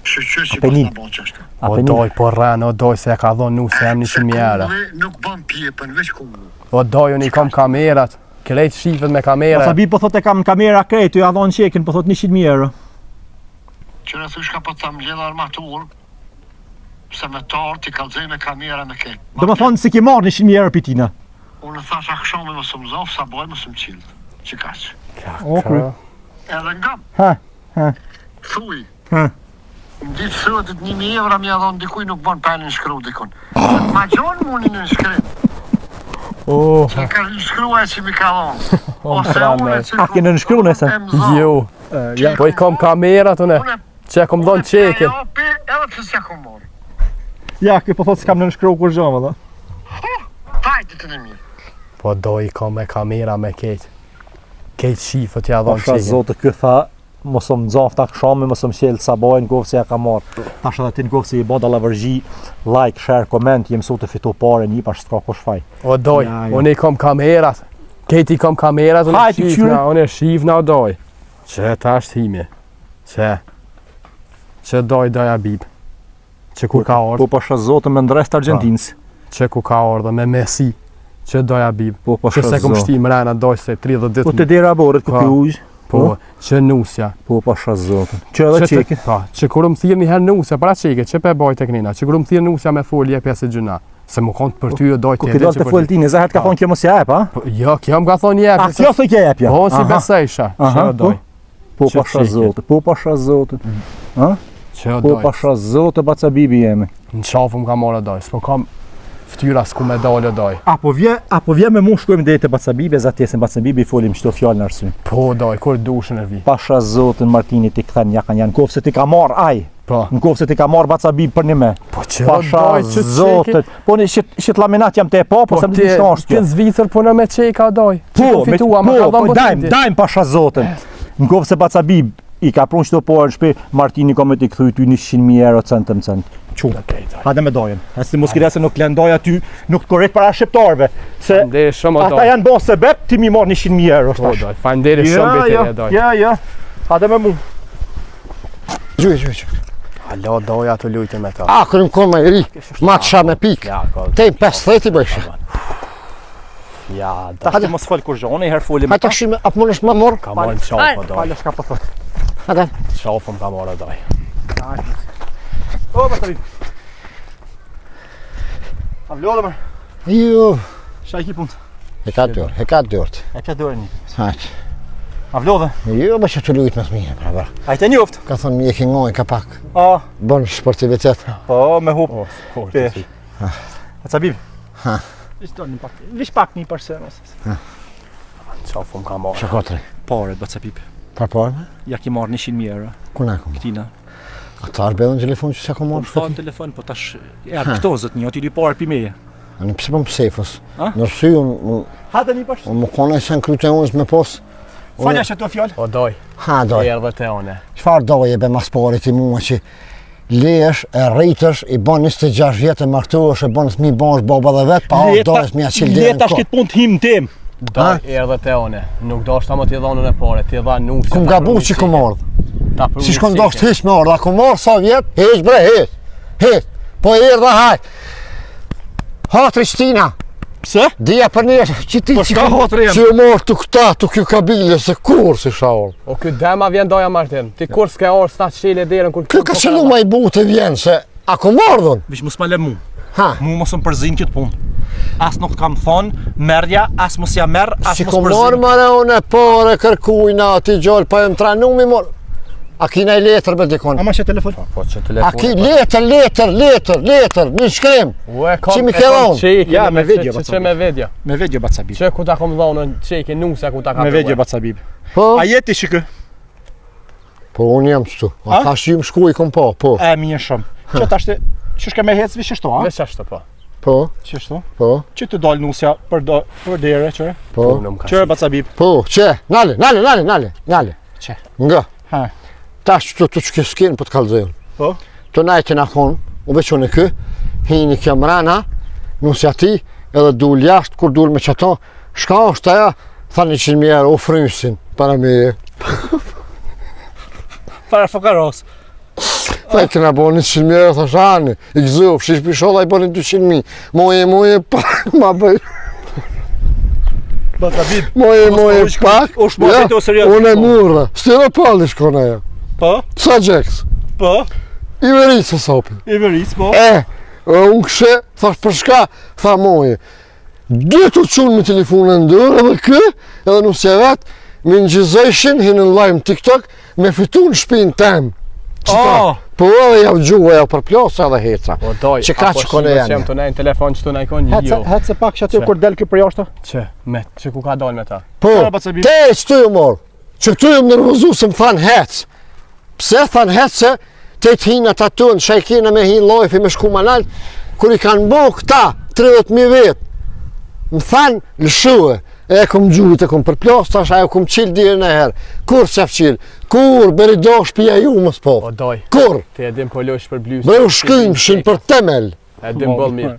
që Apenin. pas në bon qështë. O doj, po rrenë, o doj, se e ka dhonë nusja jam 100.000 euro. Nuk bën pjepën, veç ku mu. O doj, unë i kom kamerat, krejt shifet me kamera. Bacabi po thot e kam në kamera krejt, tu ja dhonë qekin, po thot 100.000 euro. Që në thush ka po të thamë gjithë armatur, se me tarë ti kalzoj me kamera me ketë. Do më thonë si ki marrë 100.000 euro pitina. Unë thash akshome më së më zofë, sa boj më së më qilë. Që kaqë. Okej. Edhe ngam. Ha. Thuj. Ha. Më ditë sëtit 1.000 evra mja dhonë dikuj nuk bon pelin shkru dikun. Ma gjonë munin në shkrim. Që ka shkrua e që mi ka dhonë. Ose unë që... A kene në shkru nëse? Jo, po i kom kamerat unë, që e kom dhonë qekin. Edhe të se kom morë. Ja, ke po thot s'kam në shkru kur gjomë, dhe. Hajtë të në mirë. Po doj i kom me kamera me kejt. Kejt shifët ja dhonë Pasha qekin. zotë kë tha, mos më nxafta këshami, mos më qelë sabajnë gofë se ja ka marrë. Tash edhe ti në gofë se i bada lavërgji, like, share, comment, jem su të fitu pare një, pash s'ka kush faj. O doj, Ja. unë i kom kamerat. Kejt i kom kamerat, unë Hajt, i shifna, qyre. unë e shifna o doj. Që ta është himi. Që doj doja bib. Që kur ka orë, Po pasha zotë me ndres të Argentinës. që ku ka orë dhe me Messi. Që doja bib. Po Që pasha se kom zotë. shti mrena doj se 30 ditë. Po të dera borët ku Po. ky ujë. Po, që nusja. Po pasha zotën. Që edhe qekin. Po, që kur më thirr një herë nusja, para çeke, që pe boj tek nina. Që kur më thirr nusja me folje pjesë gjuna. Se më kont për ty o doj Ku ti. ke dalë të foltini, zahet ka thonë kjo mos ja jep, a? Po, jo, kjo më ka thonë jep. A kjo thë ke jep ja? Po, si Aha. besejsha. Që Aha, o doj. Po Që pasha qekin. zotë, po pasha zotë. Që o Po doj. pasha zotë baca bibi jemi. Në qafëm ka morë o doj. S'po kam ftyra s'ku me dalë o doj. Apo vje me mu shkojmë deri te baca bibi, za tjesin baca bibi folim çdo fjalë në arsye. Po, doj, kur dushën e vi. Pasha zotën Martini ti kthen ja kanë janë kohë se ti ka marr aj. Po. Në kohë se ti ka marr baca bibi për një me. Po, që o Pasha doj, që zotën. Po në shit laminat jam te e pa, po se më ti di çfarë është kjo. Ti Zvicër po në me çeka o doj. Po, fitua, ma ka dhënë dajm pasha zotën. Në kohë se baca bibi i ka prunë çdo porë në shtëpi, Martini ka me ti kthy ty 100.000 euro centëm cent. Çu. Hajde me dojën. Asi mos kërja se nuk lën doja ty, nuk të korrekt para shqiptarëve. Se Faleminderit shumë o ata doj. janë bën sebeb ti mi marr 100.000 euro. Po, doj. Faleminderit shumë bitej o doj. Ja. Hajde me mu. Gjuj. Alo, doja të lujtë me ta. A, kërëm konë me i ri, ma të sha me pikë. Ja, ka. Te 50 i bëjshë. Ja, Tash ti mos fol kur gjone, herë folim. Hajta shime, apë më nëshë më morë. ka marrë në qafë o doj. Falë s'ka po thot. Hajta. Qafëm ka marrë o doj. O, basta bibi. A vlodhe më. Jo. Shaj ki punë. E ka dërët. E pja dorën një. Hajtë. A vlodhe. Jo, më që të lujtë me thmije, pra bërë. Ajte njoft. Ka thonë mjek i ngoj, ka pak. A, Bënë sportivitet. po me hup. O, sport. Pesh. A ca bibi. Ha. Vish pak një përse mos. Qafëm ka marrë. Shakotri. Pare, baca bibi. Par parme? Ja ki marrë 100.000 euro. Kuna kom. Këtina. Ata arbedhën në telefon që se kom Po morë më thonë shpëti. telefon, po tash e këto zët një, aty li parë pi meje. Ani pëse për më sefës. Ha? Nërsy, unë Hajde një përse. më kone e sen kryte unës me pos. Falja që të fjallë. O doj, Ha, doj. erdhe te one. Qfar doje be mas parit i mua që lesh, e rritësh, i bon 26 vjetë e martuësh, e bon s'mi bonsh baba dhe vetë, pa orë dojës mi aqil dhe Leta në ko. shkit punë të him tem. Doj, erdhe te one. Nuk do shta më t'i dhonën e pare, t'i dha nusja. Kum gabu që kum ardhë. Si shkon do shtë hish me ardhë, a kum ardhë sa vjetë, hish bre, hish. Po e erdhe haj. Ha, Tristina, Pse? dhja për një, që ti Po që shka hotër jam? që e morë të këta, të kjo kabile, se kur si shaur. O, ky dema vjen doja Martin. Ti kur s'ke orë s'ta qile derën kur... Kjo ka qëllu ma i butë vjen, se a kum ardhën. Vish mos ma le mu. Ha, Mu mos më përzin këtë punë. As nuk kam thonë, merja, as mos ja merë, as si mos kum morë përzin. mare unë e pare, kërkujna, ati gjallë, pa e më tranu mi morë. A kina i letër me dikon. Ama që telefon. Po që A telefon... ki letër, një shkrim. Ue, Që mi ke dhonë? Qekin, Ja, me video, Që me video. Me vedje baca bibi. Që ku ta kom dhonën qekin nusja ku ta ka Me vedje përve. baca bibi. Po, A jeti shikë? po unë jam qëtu. A? A ka shqim shku i kom po. E mirë shumë. Që tash të, që shka me hecë vishë shto, a? Veç ashtë po. Po, Qështu? po, Që të dalë nusja për dere, qëre? po. Qëre Bacabib? Po, që, nale. Që? Nga. Ha. Tash të që s'kenë për të kalëzën. Po? Të najtë në konë, u veqone kë, hini kjo mrena, nusja ti, edhe dul jashtë, kur dul me qëto, shka është aja, tha 100.000 euro, u frysin, para me e. Para fokaros. Tha i këna bo 100.000 euro, thash ani, i gëzuf, shish pisholla i boni 200.000, moje, pak, ma bëj, Bacabib. moje, pak, U shmojt o serios. unë e murra, stira palli shkona ja, Po? sa gjeks, Po? i veri se sopi. I veris, po? Unë këshe, thash për shka, tha moje, dy të qunë me telefonë në ndërë, edhe kë, edhe nusja vetë, me në gjizëshin, hinë në live në TikTok, me fitu në shpinë tem. Oh! Po edhe jau gjuha, jau përplosa edhe heca. Po doj, Që ka që kone janë. Qem të nejnë telefon që të nejnë konë jo. Hecë se pak që aty Që? kur del kjo për jashtë? Që ku ka dalë me ta? Po, Para Bacabib. te që të ju morë, që këtu ju më nërvëzu se më thanë hec. Pse thanë hec se te të hinë ata tënë, shajkina me hinë lojfi me shku manal, kur i kanë bo këta, 30.000 vetë, më thanë lëshue, e kom gjuhit e kom përplos, tash ajo kom qilë dirë në herë. Kur qef qilë? Kur, beri do shpia ju më s'po. Po doj, Kur? ti e dim po losh për blysë. Bërë u shkrimshin për temel. E dim bëll mirë.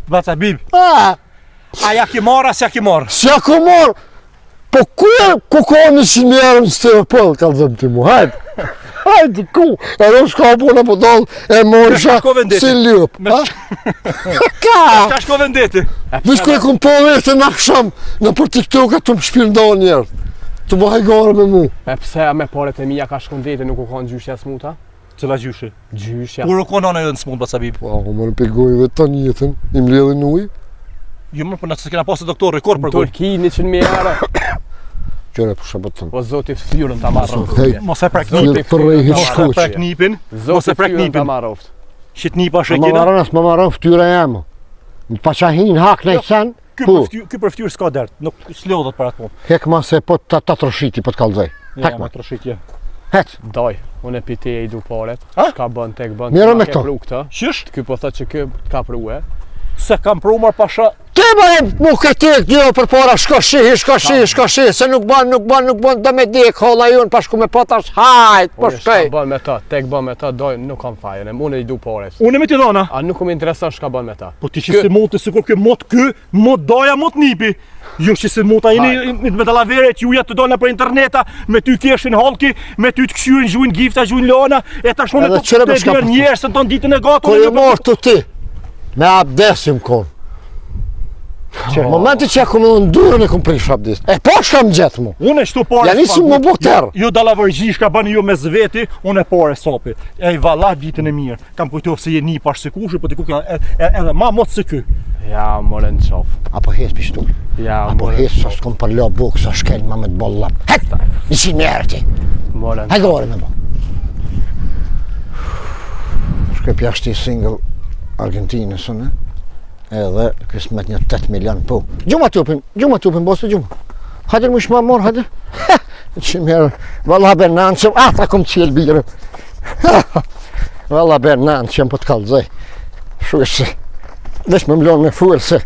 Bacabib. A, A ja ki marrë, as ja ki marrë? si ako morë, po ku ka 100.000 euro në sterpëll, ka të zëmë ti mu, hajde. Hajde, ku? E do shka puna po dollë, e morisha shko vendeti? si ljëp. Me Ha? Ka! Ka shko vendeti? Vish ku e kom po vete në aksham, në për TikTok të më shpirndohë njerë. Të bëhaj gore me mu. E pse me paret e mija ka shkon vete nuk u kanë gjyshja smuta? Cëla gjyshi? Gjyshja. Kur u konë anë edhe në smut, Bacabib? Po, më në pegojve të njetën, i mledhin ujë. Jo më për në se kena pasë doktor rekord për kur. Turki 100.000 euro. Qëre për shabatën. Po zoti fytyrën ta marrë. Hej, Mos e prek Zoti nipin. të rejhi Mos e shkuq. prek nipin. Mos Zoti e prek fytyrën ta nipin. marrë oft. Shit nipa Më shekina. marrën ftyra jemë. Në pa qa hinë hak në i sen, Ky për fytyrë s'ka dert. Nuk s'lodhet për atë punë. hek ma se po të troshiti, po të kalzoj. Ja, Hek ma, me troshitje. hec. Doj, unë e pite e i du paret. Ha? Shka bën tek bën. Miro Ma me ke këto. pru këtë. Qysh? Ky po thot që ky ka pru e. Se kam prumar pasha. Ti bëjmë mu këtë dio për para, shko shi, se nuk bën, do me dek, holla ju në pashku me potash, hajt, po Unë shka shkej. bën me ta, tek bën me ta, doj, nuk kam fajën. Unë e i du paret. Unë me ti dhona. A nuk më intereson shka bën me ta. Po ti që si mot të sikur kjo mot ky, mot doja mot nipi. Jo që si mot a jeni me dallavere që juja të dona për interneta, me ty keshin halki, me ty të këshyrin, zhujnë gifta, zhujnë lona, e tash unë Edhe qëre për shka për- njerës në tonë ditën e gatë. Kër i morë të ti, me abdesim konë. Momenti që e kom edhe në durën e kom prish abdes. E po shkam gjetë mu. Unë e shtu pare. Ja nisi më bo terë. Jo dallavërgji shka bani ju me zveti, unë e pare sopi. E i vallah ditën e mirë. Kam kujtof se je një pash se kushi, po ti ku edhe ma mot se ky. Ja, more në qof. Apo hes pishtu. Ja, Apo more hes sa s'kom për lo bukë, sa shkel ma me të bollap. Het! 100 njerë ti. More në Hajde ore me bo. Shkoj pjashti single Argentinës, ne? Edhe kësë met një 8 milion po. Gjuma t'upin, bosë gjuma. Hajde më shma morë, hajde. Që merë, valla Bernan që, ta kom qelë birë. Valla Bernan që më po t'kallëzaj. Shush se, desh me mlonë me fuel se